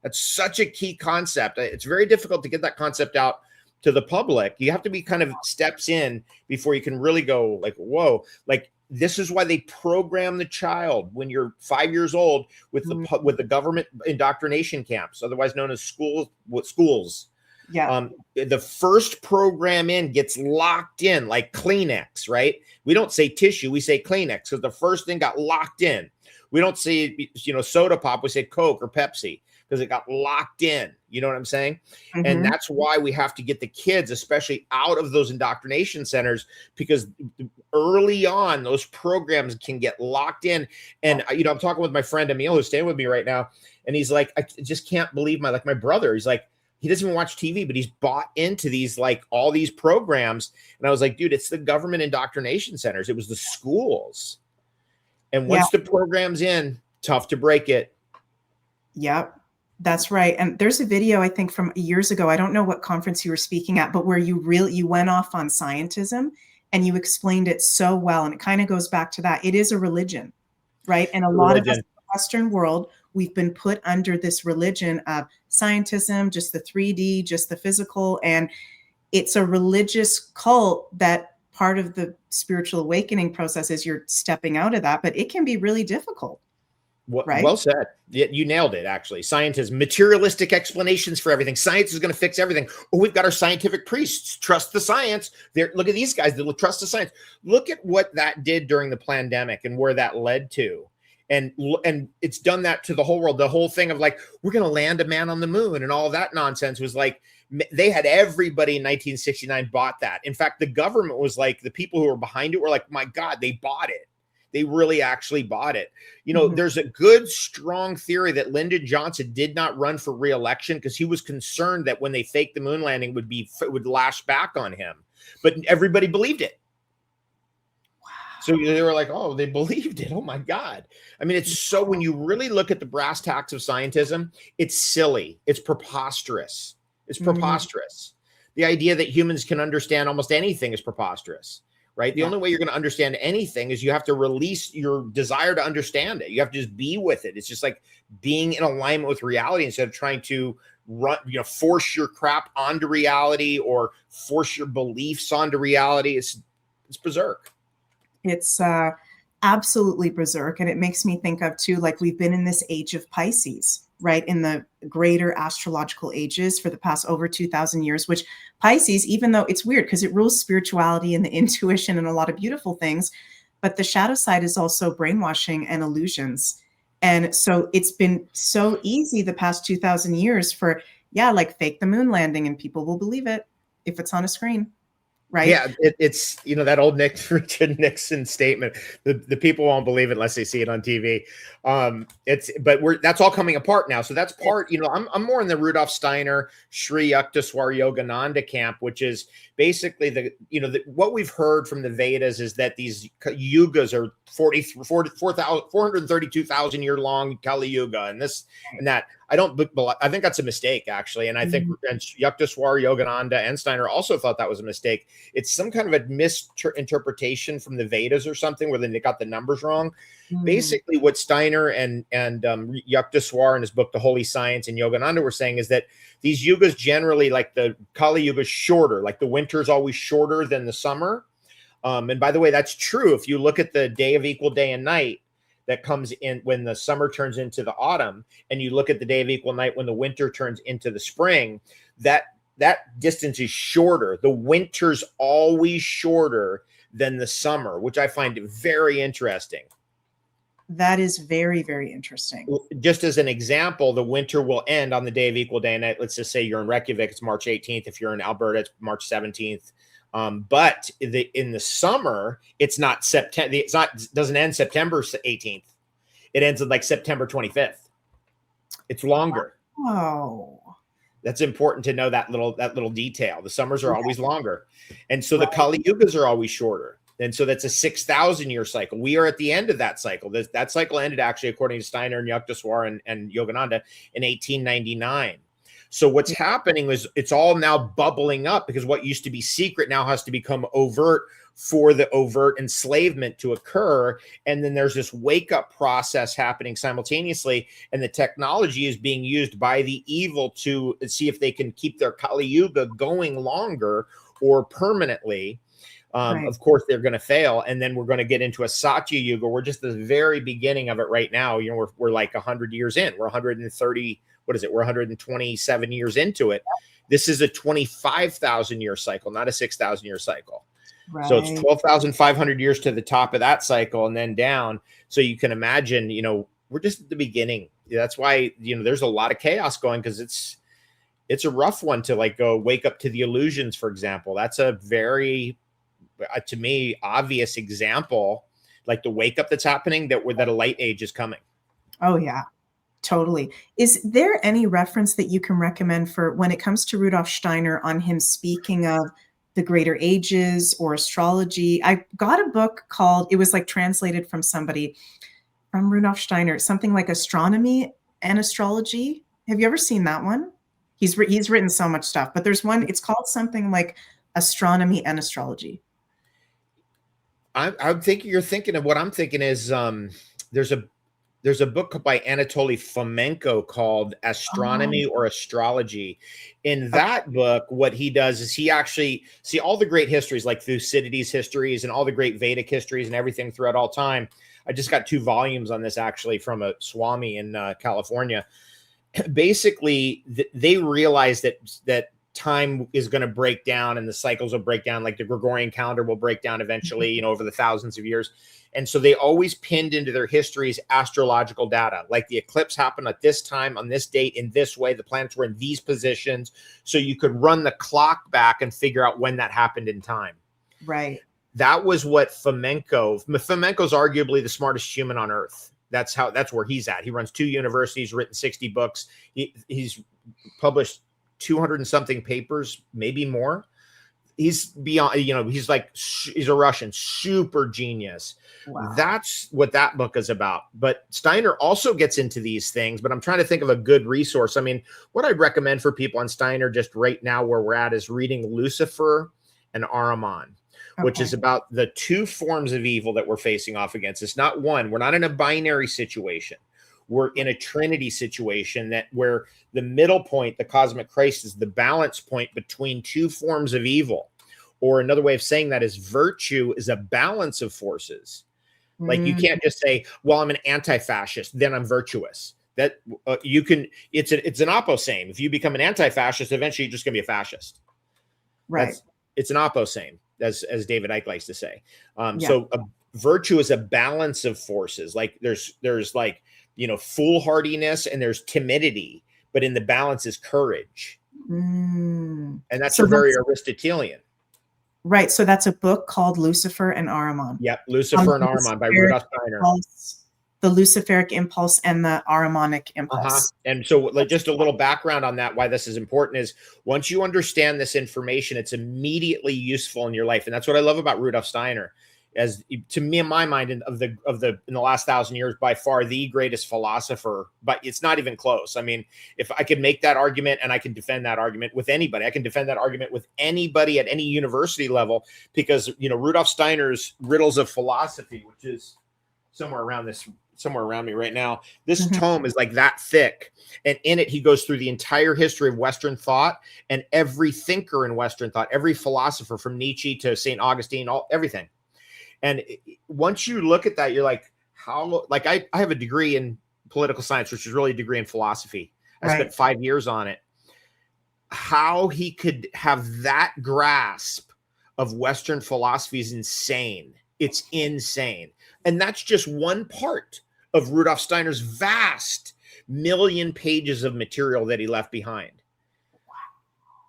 That's such a key concept. It's very difficult to get that concept out to the public. You have to be kind of steps in before you can really go like, whoa, like, this is why they program the child when you're 5 years old with the government indoctrination camps, otherwise known as schools. Yeah. The first program in gets locked in like Kleenex, right? We don't say tissue, we say Kleenex because the first thing got locked in. We don't say, soda pop, we say Coke or Pepsi because it got locked in. You know what I'm saying? And that's why we have to get the kids, especially out of those indoctrination centers, because early on, those programs can get locked in. And, I'm talking with my friend Emil, who's staying with me right now. And he's like, I just can't believe my brother. He's like, he doesn't even watch TV, but he's bought into these, like all these programs. And I was like, dude, it's the government indoctrination centers. It was the schools. And once the program's in, tough to break it. Yep. That's right. And there's a video, I think, from years ago. I don't know what conference you were speaking at, but where you went off on scientism and you explained it so well. And it kind of goes back to that. It is a religion, right? And a lot of us in the Western world, we've been put under this religion of scientism, just the 3D, just the physical. And it's a religious cult that part of the spiritual awakening process is you're stepping out of that, but it can be really difficult. Well said. You nailed it, actually. Scientism, materialistic explanations for everything. Science is going to fix everything. Oh, we've got our scientific priests. Trust the science. Look at these guys. They trust the science. Look at what that did during the pandemic and where that led to. And it's done that to the whole world. The whole thing of like, we're going to land a man on the moon and all that nonsense was like, they had everybody in 1969 bought that. In fact, the government was like, the people who were behind it were like, my God, they bought it. They really actually bought it. There's a good, strong theory that Lyndon Johnson did not run for re-election because he was concerned that when they faked the moon landing would lash back on him. But everybody believed it. Wow. So they were like, oh, they believed it. Oh, my God. I mean, it's so when you really look at the brass tacks of scientism, it's silly. It's preposterous. It's preposterous. The idea that humans can understand almost anything is preposterous. Right. The only way you're going to understand anything is you have to release your desire to understand it. You have to just be with it. It's just like being in alignment with reality instead of trying to force your crap onto reality or force your beliefs onto reality. It's berserk. It's absolutely berserk. And it makes me think of, too, like we've been in this age of Pisces, right, in the greater astrological ages for the past over 2,000 years, which Pisces, even though it's weird because it rules spirituality and the intuition and a lot of beautiful things, but the shadow side is also brainwashing and illusions. And so it's been so easy the past 2,000 years for, yeah, like fake the moon landing, and people will believe it if it's on a screen, right? Yeah, it's that old Richard Nixon statement. The people won't believe it unless they see it on TV. That's all coming apart now. So that's part. I'm more in the Rudolph Steiner, Sri Yukteswar Yogananda camp, which is basically what we've heard from the Vedas is that these yugas are 432,000 year long Kali Yuga, and this and that. I think that's a mistake, actually. And I think Yukteswar, Yogananda, and Steiner also thought that was a mistake. It's some kind of a misinterpretation from the Vedas or something where they got the numbers wrong. Basically, what Steiner and Yukteswar in his book, The Holy Science, and Yogananda were saying is that these yugas generally, like the Kali Yuga, is shorter. Like the winter is always shorter than the summer. And by the way, that's true. If you look at the day of equal day and night, that comes in when the summer turns into the autumn, and you look at the day of equal night when the winter turns into the spring, that distance is shorter. The winter's always shorter than the summer, which I find very interesting. That is very, very interesting. Just as an example, the winter will end on the day of equal day and night. Let's just say you're in Reykjavik, it's March 18th. If you're in Alberta, it's March 17th. But in the summer, it's not September. Doesn't end September 18th. It ends at like September 25th. It's longer. Oh, that's important to know that little detail. The summers are always longer, and so the Kali Yugas are always shorter. And so that's a 6,000 year cycle. We are at the end of that cycle. That cycle ended actually, according to Steiner and Yukteswar and Yogananda, in 1899. So what's happening is it's all now bubbling up, because what used to be secret now has to become overt for the overt enslavement to occur. And then there's this wake up process happening simultaneously. And the technology is being used by the evil to see if they can keep their Kali Yuga going longer or permanently. Of course, they're going to fail. And then we're going to get into a Satya Yuga. We're just at the very beginning of it right now. We're like 100 years in. We're 130. What is it? We're 127 years into it. This is a 25,000 year cycle, not a 6,000 year cycle. Right. So it's 12,500 years to the top of that cycle and then down. So you can imagine, we're just at the beginning. That's why, there's a lot of chaos going, because it's a rough one to like go wake up to the illusions, for example. That's a very, to me, obvious example, like the wake up that's happening, that a light age is coming. Oh, yeah. Totally. Is there any reference that you can recommend for when it comes to Rudolf Steiner on him speaking of the greater ages or astrology? I got a book called, it was like translated from somebody from Rudolf Steiner, something like Astronomy and Astrology. Have you ever seen that one? He's written so much stuff, but there's one, it's called something like Astronomy and Astrology. I'm thinking you're thinking of what I'm thinking is there's a book by Anatoly Fomenko called Astronomy or Astrology. In that book, what he does is he actually see all the great histories, like Thucydides' histories and all the great Vedic histories and everything throughout all time. I just got 2 volumes on this actually from a Swami in California. Basically, they realized that time is going to break down and the cycles will break down, like the Gregorian calendar will break down eventually, over the thousands of years. And so they always pinned into their histories astrological data, like the eclipse happened at this time, on this date, in this way, the planets were in these positions. So you could run the clock back and figure out when that happened in time. Right. That was what Fomenko's arguably the smartest human on earth. That's where he's at. He runs 2 universities, written 60 books. He's published 200 and something papers, maybe more. He's beyond, he's a Russian super genius. Wow. That's what that book is about. But Steiner also gets into these things, but I'm trying to think of a good resource. I mean, what I'd recommend for people on Steiner just right now where we're at is reading Lucifer and Ahriman, which is about the 2 forms of evil that we're facing off against. It's not one. We're not in a binary situation. We're in a trinity situation where the middle point, the cosmic Christ, is the balance point between 2 forms of evil. Or another way of saying that is virtue is a balance of forces. Like you can't just say, well, I'm an anti-fascist, then I'm virtuous. That you can, it's an opposame. If you become an anti-fascist, eventually you're just gonna be a fascist. Right. It's an opposame, as David Icke likes to say. So a virtue is a balance of forces. Like there's like foolhardiness, and there's timidity, but in the balance is courage. Mm. And that's So very Aristotelian. right. So that's a book called Lucifer and Ahriman. Yep. Lucifer and Ahriman by Rudolph Steiner. The Luciferic impulse and the Ahrimanic impulse. And so just a little background on that, why this is important is once you understand this information, it's immediately useful in your life. And that's what I love about Rudolph Steiner, as to me, in my mind, in the last 1,000 years, by far the greatest philosopher, but it's not even close. I mean, if I could make that argument, and I can defend that argument with anybody, I can defend that argument with anybody at any university level, because, Rudolph Steiner's Riddles of Philosophy, which is somewhere around me right now. This tome is like that thick. And in it, he goes through the entire history of Western thought and every thinker in Western thought, every philosopher from Nietzsche to St. Augustine, everything. And once you look at that, you're like, I have a degree in political science, which is really a degree in philosophy. I spent 5 years on it. How he could have that grasp of Western philosophy is insane. It's insane. And that's just one part of Rudolf Steiner's vast 1,000,000 pages of material that he left behind. Wow.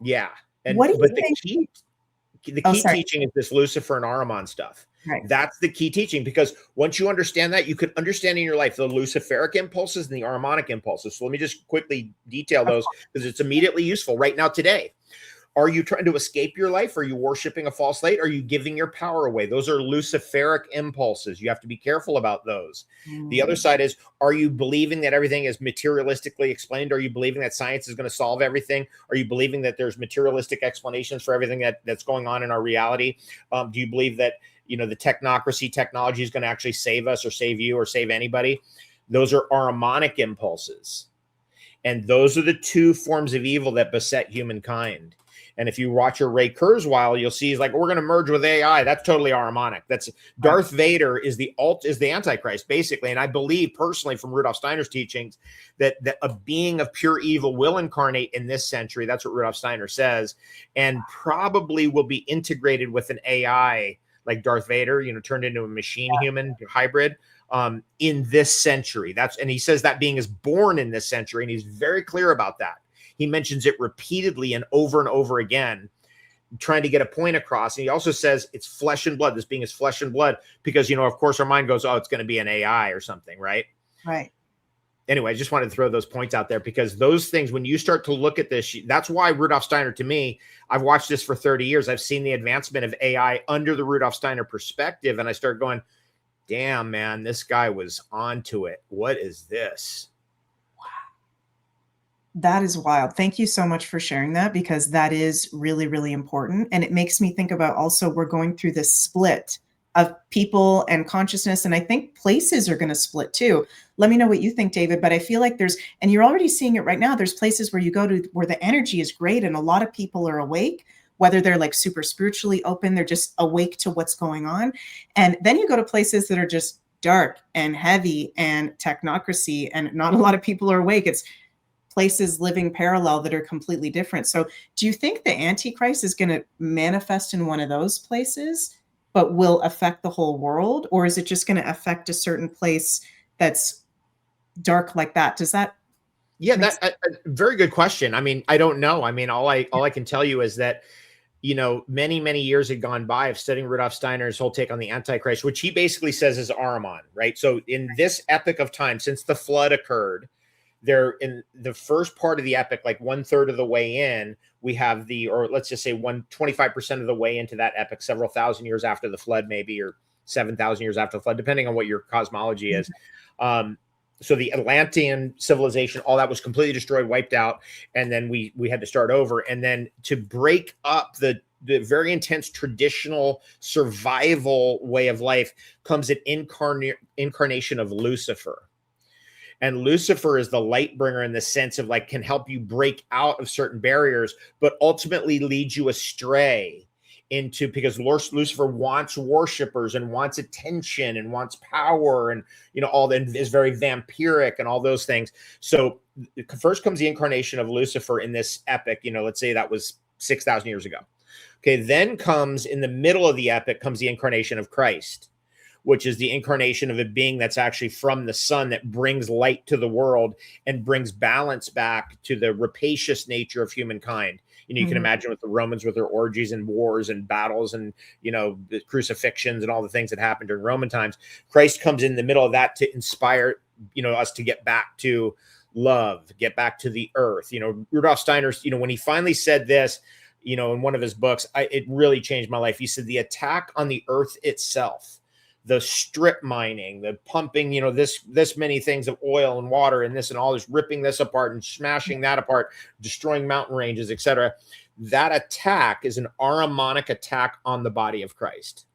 Yeah. And the key teaching is this Lucifer and Ahriman stuff. Right. That's the key teaching, because once you understand that, you can understand in your life the Luciferic impulses and the Ahrimanic impulses. So let me just quickly detail those, because it's immediately useful right now today. Are you trying to escape your life? Are you worshiping a false light? Are you giving your power away? Those are Luciferic impulses. You have to be careful about those. The other side is, are you believing that everything is materialistically explained? Are you believing that science is going to solve everything? Are you believing that there's materialistic explanations for everything that's going on in our reality? Do you believe that, the technology is going to actually save us or save you or save anybody? Those are Ahrimanic impulses. And those are the two forms of evil that beset humankind. And if you watch your Ray Kurzweil, you'll see he's like, we're going to merge with AI. That's totally Ahrimanic. That's Darth Vader is the Antichrist, basically. And I believe personally from Rudolf Steiner's teachings that a being of pure evil will incarnate in this century. That's what Rudolf Steiner says, and probably will be integrated with an AI like Darth Vader, turned into a machine human hybrid in this century. And he says that being is born in this century. And he's very clear about that. He mentions it repeatedly and over again, trying to get a point across. And he also says it's flesh and blood. This being is flesh and blood because, of course, our mind goes, oh, it's going to be an AI or something, right? Right. Anyway, I just wanted to throw those points out there, because those things, when you start to look at this, that's why Rudolf Steiner, to me, I've watched this for 30 years. I've seen the advancement of AI under the Rudolf Steiner perspective. And I started going, damn, man, this guy was onto it. What is this? That is wild. Thank you so much for sharing that, because that is really, really important. And it makes me think about also, we're going through this split of people and consciousness. And I think places are going to split too. Let me know what you think, David. But I feel like and you're already seeing it right now. There's places where you go to where the energy is great and a lot of people are awake, whether they're like super spiritually open, they're just awake to what's going on. And then you go to places that are just dark and heavy and technocracy, and not a lot of people are awake. It's places living parallel that are completely different. So do you think the Antichrist is going to manifest in one of those places, but will affect the whole world? Or is it just going to affect a certain place that's dark like that? Does that? Yeah, that's a very good question. I mean, I don't know. I mean, all I can tell you is that, many, many years had gone by of studying Rudolf Steiner's whole take on the Antichrist, which he basically says is Ahriman, right? So in this epoch of time, since the flood occurred, there in the first part of the epic, like 1/3 of the way in, we have or let's just say 25% of the way into that epic, several thousand years after the flood, maybe, or 7,000 years after the flood, depending on what your cosmology is. So the Atlantean civilization, all that was completely destroyed, wiped out. And then we had to start over. And then to break up the very intense traditional survival way of life comes an incarnation of Lucifer. And Lucifer is the light bringer in the sense of can help you break out of certain barriers, but ultimately leads you astray because Lucifer wants worshipers and wants attention and wants power and, all that is very vampiric and all those things. So first comes the incarnation of Lucifer in this epic, let's say that was 6,000 years ago. Okay. Then comes in the middle of the epic comes the incarnation of Christ, which is the incarnation of a being that's actually from the sun, that brings light to the world and brings balance back to the rapacious nature of humankind. You can imagine with the Romans, with their orgies and wars and battles and, the crucifixions and all the things that happened during Roman times. Christ comes in the middle of that to inspire, us to get back to love, get back to the earth. Rudolph Steiner, when he finally said this, in one of his books, it really changed my life. He said, the attack on the earth itself, the strip mining, the pumping, this many things of oil and water and this and all this, ripping this apart and smashing that apart, destroying mountain ranges, etc. That attack is an Ahrimanic attack on the body of Christ.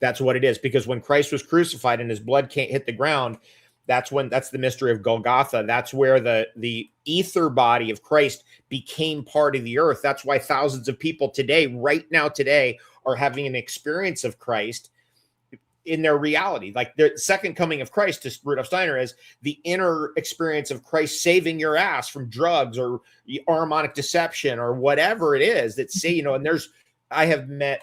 That's what it is. Because when Christ was crucified and his blood can't hit the ground, that's the mystery of Golgotha. That's where the ether body of Christ became part of the earth. That's why thousands of people today, right now today, are having an experience of Christ in their reality. Like the second coming of Christ, to Rudolph Steiner, is the inner experience of Christ saving your ass from drugs or Ahrimanic deception or whatever it is that say, and I have met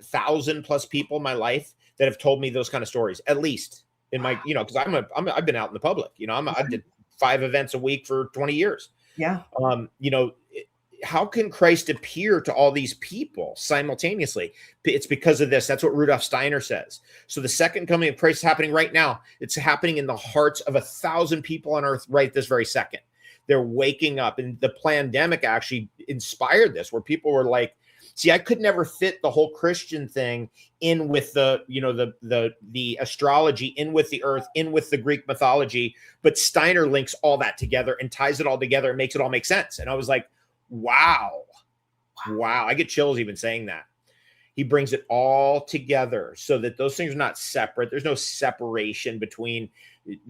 1,000+ people in my life that have told me those kind of stories, at least in my, because I've been out in the public, I did 5 events a week for 20 years. Yeah. How can Christ appear to all these people simultaneously? It's because of this. That's what Rudolph Steiner says. So the second coming of Christ is happening right now. It's happening in the hearts of 1,000 people on earth right this very second. They're waking up, and the pandemic actually inspired this, where people were like, see, I could never fit the whole Christian thing in with the astrology, in with the earth, in with the Greek mythology, but Steiner links all that together and ties it all together and makes it all make sense. And I was like, wow. I get chills even saying that. He brings it all together so that those things are not separate. There's no separation between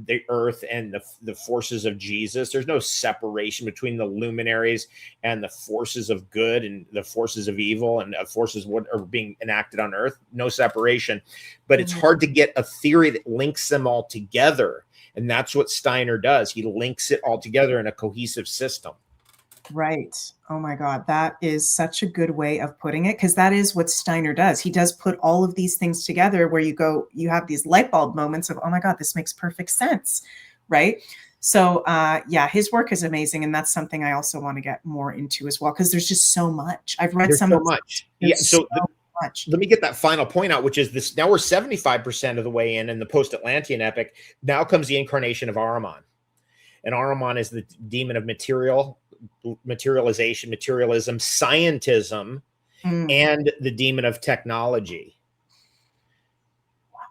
the earth and the forces of Jesus. There's no separation between the luminaries and the forces of good and the forces of evil and forces what are being enacted on earth. No separation. But it's hard to get a theory that links them all together. And that's what Steiner does. He links it all together in a cohesive system. Right. Oh my God. That is such a good way of putting it, because that is what Steiner does. He does put all of these things together where you have these light bulb moments of, oh my God, this makes perfect sense. Right. So his work is amazing. And that's something I also want to get more into as well, because there's just so much. I've read so much. Yeah. So much. Let me get that final point out, which is this. Now we're 75% of the way in the post-Atlantean epic. Now comes the incarnation of Ahriman. And Ahriman is the demon of materialization, materialism, scientism, and the demon of technology.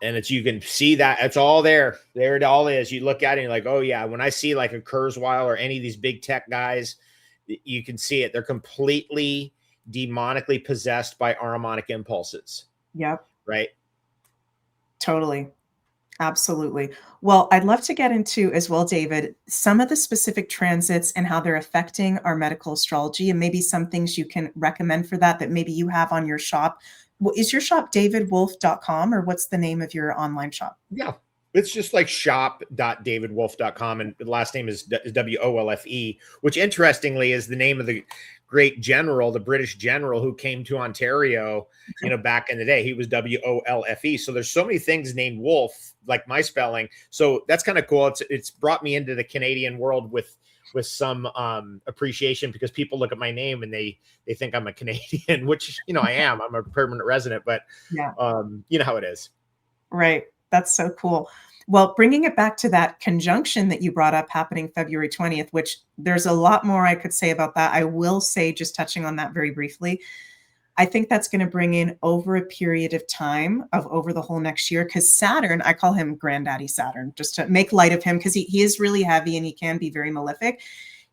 And you can see that it's all there. There it all is. You look at it and you're like, oh yeah, when I see like a Kurzweil or any of these big tech guys, you can see it. They're completely demonically possessed by Ahrimanic impulses. Yep. Right. Totally. Absolutely. Well, I'd love to get into as well, David, some of the specific transits and how they're affecting our medical astrology, and maybe some things you can recommend for that maybe you have on your shop. Is your shop davidwolfe.com, or what's the name of your online shop? Yeah, it's just like shop.davidwolfe.com, and the last name is WOLFE, which interestingly is the name of the great general, the British general who came to Ontario, back in the day. He was WOLFE. So there's so many things named Wolf, like my spelling. So that's kind of cool. It's brought me into the Canadian world with some appreciation, because people look at my name and they think I'm a Canadian, which, I am. I'm a permanent resident, but yeah, you know how it is. Right. That's so cool. Well, bringing it back to that conjunction that you brought up happening February 20th, which there's a lot more I could say about that. I will say, just touching on that very briefly, I think that's going to bring in over a period of time of over the whole next year, because Saturn, I call him Granddaddy Saturn, just to make light of him, because he is really heavy and he can be very malefic.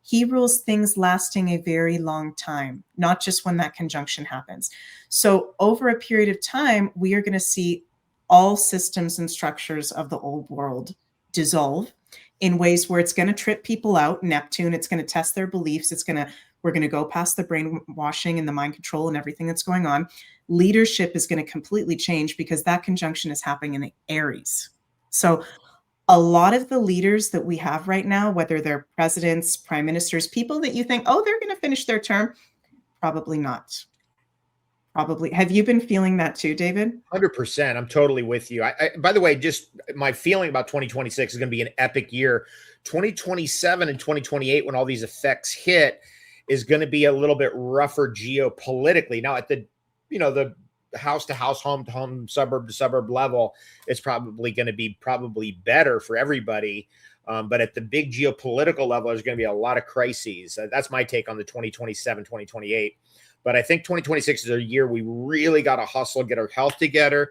He rules things lasting a very long time, not just when that conjunction happens. So over a period of time, we are going to see all systems and structures of the old world dissolve in ways where it's going to trip people out. Neptune, it's going to test their beliefs. We're going to go past the brainwashing and the mind control and everything that's going on. Leadership is going to completely change, because that conjunction is happening in Aries. So a lot of the leaders that we have right now, whether they're presidents, prime ministers, people that you think, oh, they're going to finish their term, probably not. Probably. Have you been feeling that too, David? 100%. I'm totally with you. By the way, just my feeling about 2026 is going to be an epic year. 2027 and 2028, when all these effects hit, is going to be a little bit rougher geopolitically. Now, at the, the house to house, home to home, suburb to suburb level, it's probably going to be better for everybody. But at the big geopolitical level, there's going to be a lot of crises. That's my take on the 2027, 2028. But I think 2026 is a year we really got to hustle, get our health together,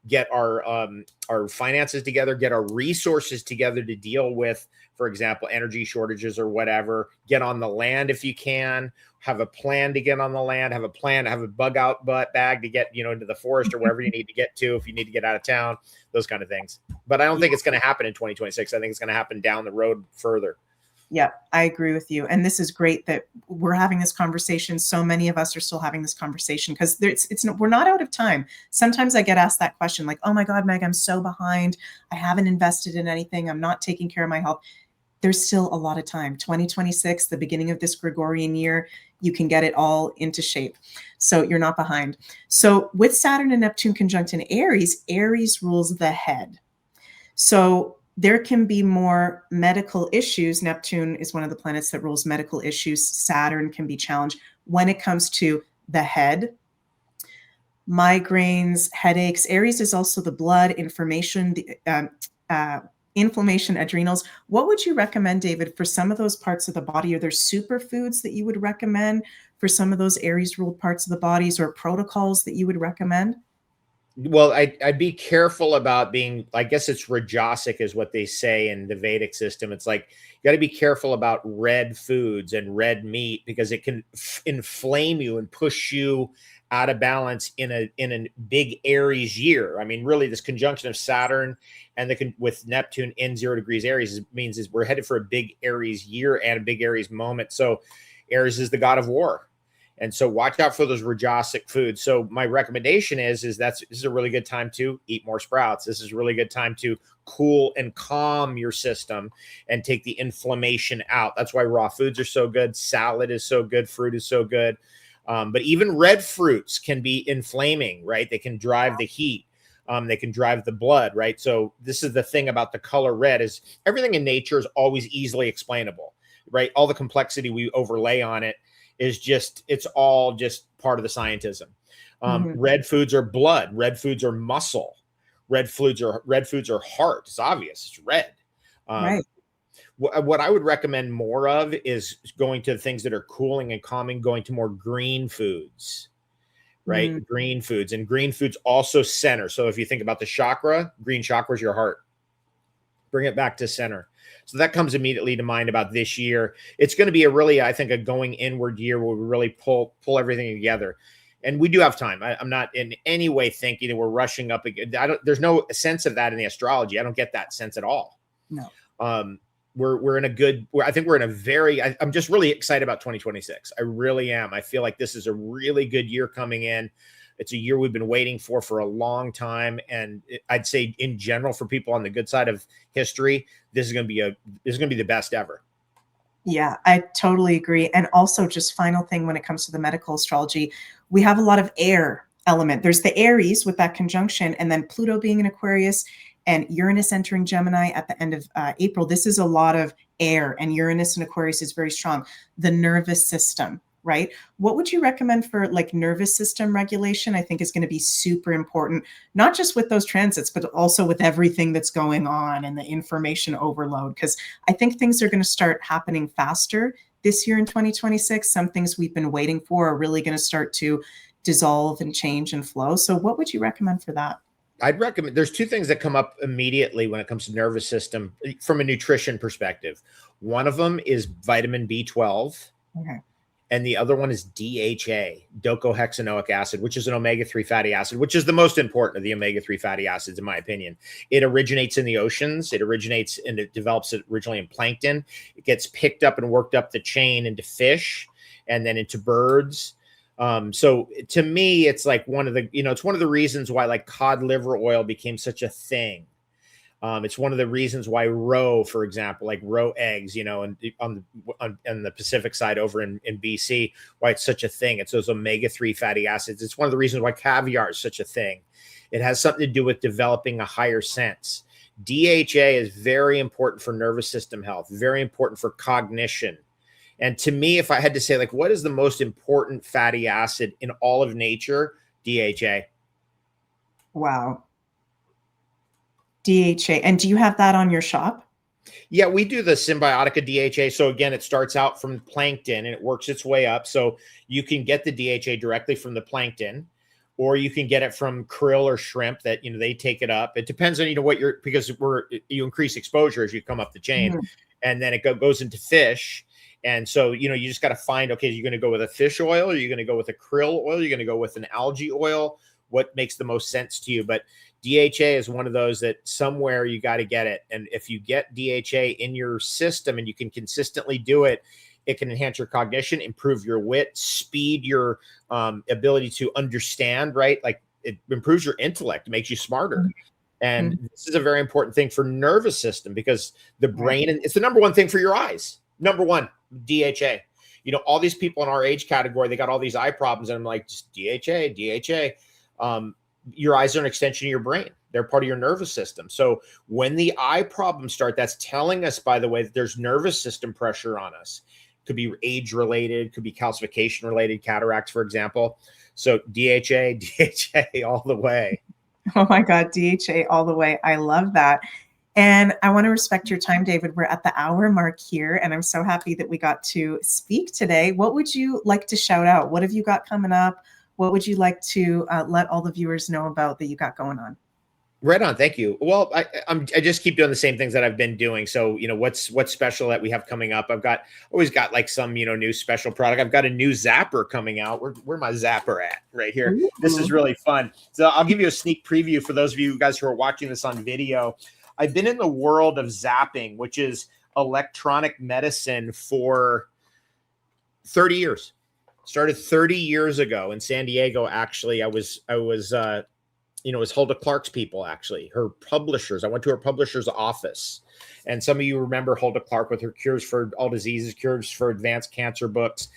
get our finances together, get our resources together to deal with, for example, energy shortages or whatever. Get on the land if you can. Have a plan to get on the land. Have a plan to have a bug out bag to get into the forest or wherever you need to get to if you need to get out of town. Those kind of things. But I don't think it's going to happen in 2026. I think it's going to happen down the road further. Yeah, I agree with you. And this is great that we're having this conversation. So many of us are still having this conversation because we're not out of time. Sometimes I get asked that question like, oh my God, Meg, I'm so behind. I haven't invested in anything. I'm not taking care of my health. There's still a lot of time. 2026, the beginning of this Gregorian year, you can get it all into shape. So you're not behind. So with Saturn and Neptune conjunct in Aries, Aries rules the head. So there can be more medical issues. Neptune is one of the planets that rules medical issues. Saturn can be challenged when it comes to the head, migraines, headaches. Aries is also the blood, inflammation, adrenals. What would you recommend, David, for some of those parts of the body? Are there superfoods that you would recommend for some of those Aries ruled parts of the bodies, or protocols that you would recommend? Well, I'd be careful about being, I guess it's Rajasic is what they say in the Vedic system. It's like, you got to be careful about red foods and red meat because it can inflame you and push you out of balance in a big Aries year. I mean, really this conjunction of Saturn and with Neptune in 0 degrees Aries means we're headed for a big Aries year and a big Aries moment. So Aries is the god of war. And so watch out for those Rajasic foods. So my recommendation is this is a really good time to eat more sprouts. This is a really good time to cool and calm your system and take the inflammation out. That's why raw foods are so good. Salad is so good. Fruit is so good. But even red fruits can be inflaming, right? They can drive the heat. They can drive the blood, right? So this is the thing about the color red is everything in nature is always easily explainable, right? All the complexity we overlay on it is it's all just part of the scientism. Red foods are blood. Red foods are muscle. Red foods are heart. It's obvious. It's red. Right. What I would recommend more of is going to things that are cooling and calming, going to more green foods, right? Green foods, and green foods also center. So if you think about the chakra, green chakra is your heart. Bring it back to center. So that comes immediately to mind about this year. It's going to be I think, a going inward year where we really pull everything together. And we do have time. I'm not in any way thinking that we're rushing up. There's no sense of that in the astrology. I don't get that sense at all. No. We're in a good, I think we're in a very, I'm just really excited about 2026. I really am. I feel like this is a really good year coming in. It's a year we've been waiting for a long time. And I'd say in general, for people on the good side of history, this is going to be the best ever. Yeah, I totally agree. And also, just final thing, when it comes to the medical astrology, we have a lot of air element. There's the Aries with that conjunction, and then Pluto being in Aquarius and Uranus entering Gemini at the end of April. This is a lot of air, and Uranus in Aquarius is very strong. The nervous system, right? What would you recommend for like nervous system regulation? I think is going to be super important, not just with those transits, but also with everything that's going on and the information overload. Because I think things are going to start happening faster this year in 2026. Some things we've been waiting for are really going to start to dissolve and change and flow. So what would you recommend for that? I'd recommend, there's two things that come up immediately when it comes to nervous system from a nutrition perspective. One of them is vitamin B12. Okay. And the other one is DHA, docosahexaenoic acid, which is an omega-3 fatty acid, which is the most important of the omega-3 fatty acids, in my opinion. It originates in the oceans. It originates and it develops originally in plankton. It gets picked up and worked up the chain into fish and then into birds. So to me, it's like one of the reasons why like cod liver oil became such a thing. It's one of the reasons why roe, for example, like roe eggs, and on the Pacific side over in BC, why it's such a thing. It's those omega-3 fatty acids. It's one of the reasons why caviar is such a thing. It has something to do with developing a higher sense. DHA is very important for nervous system health, very important for cognition. And to me, if I had to say, like, what is the most important fatty acid in all of nature? DHA. Wow. DHA. And do you have that on your shop? Yeah, we do the Symbiotica DHA. So again, it starts out from plankton and it works its way up. So you can get the DHA directly from the plankton, or you can get it from krill or shrimp that, they take it up. It depends on, what because you increase exposure as you come up the chain, and then it goes into fish. And so, you just got to find, okay, you're going to go with a fish oil, or you're going to go with a krill oil, you're going to go with an algae oil, what makes the most sense to you. But DHA is one of those that somewhere you got to get it. And if you get DHA in your system and you can consistently do it, it can enhance your cognition, improve your wit, speed your ability to understand, right? Like it improves your intellect, makes you smarter. And this is a very important thing for nervous system, because the brain, and it's the number one thing for your eyes. Number one, DHA. All these people in our age category, they got all these eye problems, and I'm like, just DHA. Your eyes are an extension of your brain. They're part of your nervous system. So when the eye problems start, that's telling us, by the way, that there's nervous system pressure on us. Could be age related, could be calcification related, cataracts, for example. So DHA all the way. Oh my God, DHA all the way. I love that. And I want to respect your time, David. We're at the hour mark here, and I'm so happy that we got to speak today. What would you like to shout out? What have you got coming up? What would you like to let all the viewers know about that you got going on? Right on. Thank you. Well, I just keep doing the same things that I've been doing. So, what's special that we have coming up? Always got like some, new special product. I've got a new zapper coming out. Where my zapper at? Right here. Ooh. This is really fun. So I'll give you a sneak preview for those of you guys who are watching this on video. I've been in the world of zapping, which is electronic medicine, for 30 years. Started 30 years ago in San Diego. Actually, I was it was Hulda Clark's people, actually, her publishers. I went to her publisher's office. And some of you remember Hulda Clark with her Cures for All Diseases, Cures for Advanced Cancer books.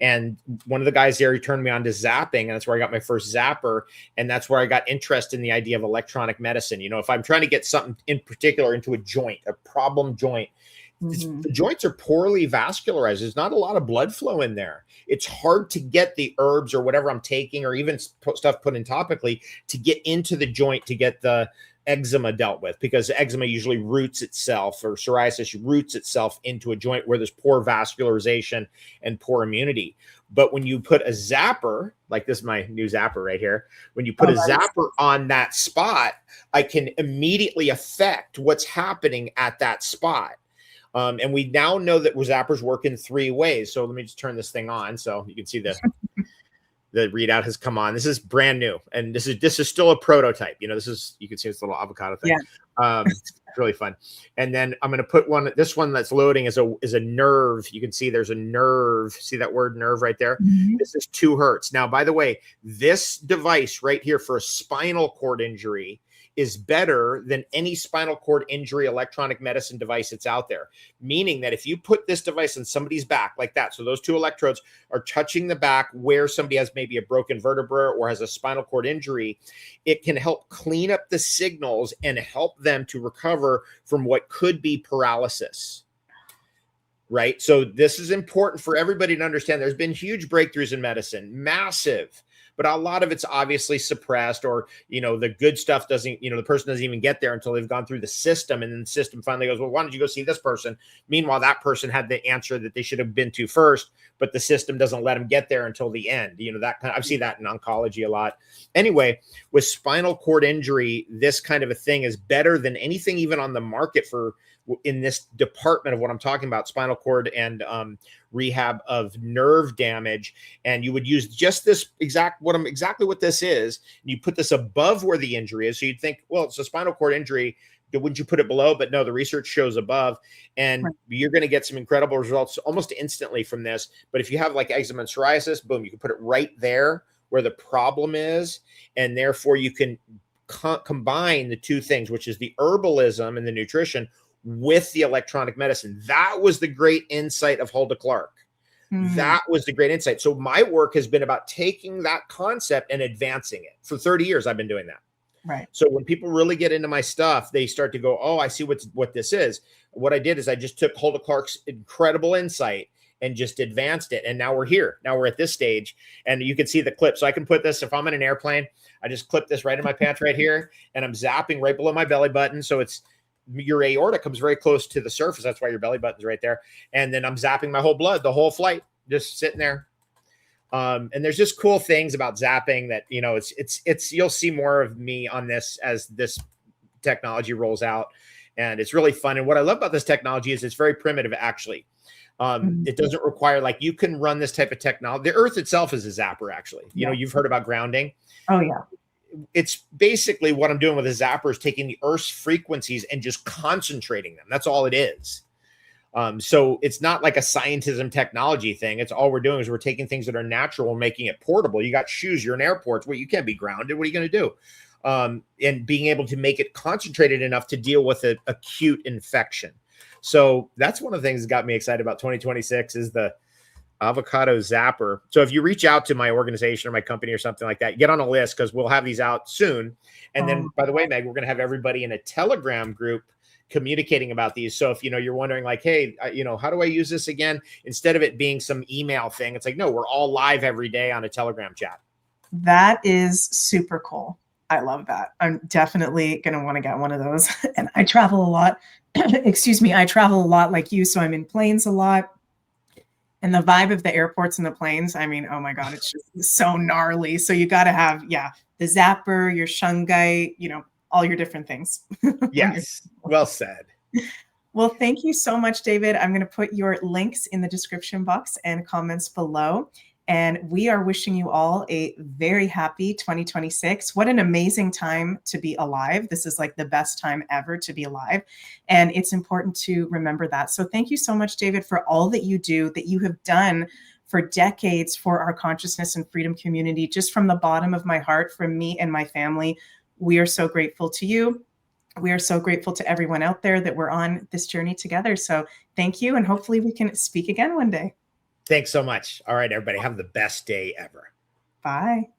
And one of the guys there, he turned me on to zapping, and that's where I got my first zapper. And that's where I got interested in the idea of electronic medicine. If I'm trying to get something in particular into a joint, a problem joint, the joints are poorly vascularized. There's not a lot of blood flow in there. It's hard to get the herbs or whatever I'm taking, or even stuff put in topically, to get into the joint to get the eczema dealt with, because eczema usually roots itself, or psoriasis roots itself into a joint where there's poor vascularization and poor immunity. But when you put a zapper, like this is my new zapper right here, when you put a zapper on that spot, I can immediately affect what's happening at that spot. And we now know that zappers work in 3 ways. So let me just turn this thing on so you can see the readout has come on. This is brand new, and this is still a prototype. You can see this little avocado thing. Yeah. It's really fun. And then I'm going to put this one that's loading is a nerve. You can see there's a nerve. See that word nerve right there? This is 2 hertz. Now, by the way, this device right here for a spinal cord injury is better than any spinal cord injury electronic medicine device that's out there. Meaning that if you put this device on somebody's back like that, so those 2 electrodes are touching the back where somebody has maybe a broken vertebra or has a spinal cord injury, it can help clean up the signals and help them to recover from what could be paralysis. Right? So this is important for everybody to understand. There's been huge breakthroughs in medicine, massive. But a lot of it's obviously suppressed, or, the good stuff doesn't, the person doesn't even get there until they've gone through the system. And then the system finally goes, well, why don't you go see this person? Meanwhile, that person had the answer that they should have been to first, but the system doesn't let them get there until the end. I've seen that in oncology a lot. Anyway, with spinal cord injury, this kind of a thing is better than anything even on the market in this department of what I'm talking about, spinal cord and rehab of nerve damage. And you would use just this exactly what this is. And you put this above where the injury is. So you'd think, well, it's a spinal cord injury. Wouldn't you put it below? But no, the research shows above, and you're going to get some incredible results almost instantly from this. But if you have like eczema and psoriasis, boom, you can put it right there where the problem is. And therefore you can combine the two things, which is the herbalism and the nutrition with the electronic medicine. That was the great insight of Hulda Clark. That was the great insight. So my work has been about taking that concept and advancing it. For 30 years, I've been doing that. Right. So when people really get into my stuff, they start to go, oh, I see what this is. What I did is I just took Hulda Clark's incredible insight and just advanced it. And now we're here. Now we're at this stage, and you can see the clip. So I can put this, if I'm in an airplane, I just clip this right in my pants right here, and I'm zapping right below my belly button. So it's, your aorta comes very close to the surface. That's why your belly button's right there. And then I'm zapping my whole blood, the whole flight, just sitting there. And there's just cool things about zapping that, you know, it's, you'll see more of me on this as this technology rolls out, and it's really fun. And what I love about this technology is it's very primitive, actually. It doesn't require, like, you can run this type of technology. The earth itself is a zapper, actually. You know, you've heard about grounding. Oh yeah. It's basically what I'm doing with a zapper is taking the Earth's frequencies and just concentrating them. That's all it is. So it's not like a scientism technology thing. It's all we're doing is we're taking things that are natural and making it portable. You got shoes, you're in airports where you can't be grounded. What are you going to do? And being able to make it concentrated enough to deal with an acute infection. So that's one of the things that got me excited about 2026 is the AVOCADO zapper. So if you reach out to my organization or my company or something like that, get on a list, because we'll have these out soon. And then, by the way, Meg, we're going to have everybody in a Telegram group communicating about these. So if, you know, you're wondering like, hey, you know, how do I use this again? Instead of it being some email thing, it's like, no, we're all live every day on a Telegram chat. That is super cool. I love that. I'm definitely going to want to get one of those. And I travel a lot. Excuse me. I travel a lot like you. So I'm in planes a lot. And the vibe of the airports and the planes, I mean, oh my God, it's just so gnarly. So you got to have, the zapper, your shungite, you know, all your different things. Yes. Well said. Well, thank you so much, David. I'm going to put your links in the description box and comments below. And we are wishing you all a very happy 2026. What an amazing time to be alive. This is like the best time ever to be alive. And it's important to remember that. So thank you so much, David, for all that you do, that you have done for decades for our consciousness and freedom community. Just from the bottom of my heart, from me and my family, we are so grateful to you. We are so grateful to everyone out there that we're on this journey together. So thank you. And hopefully we can speak again one day. Thanks so much. All right, everybody, have the best day ever. Bye.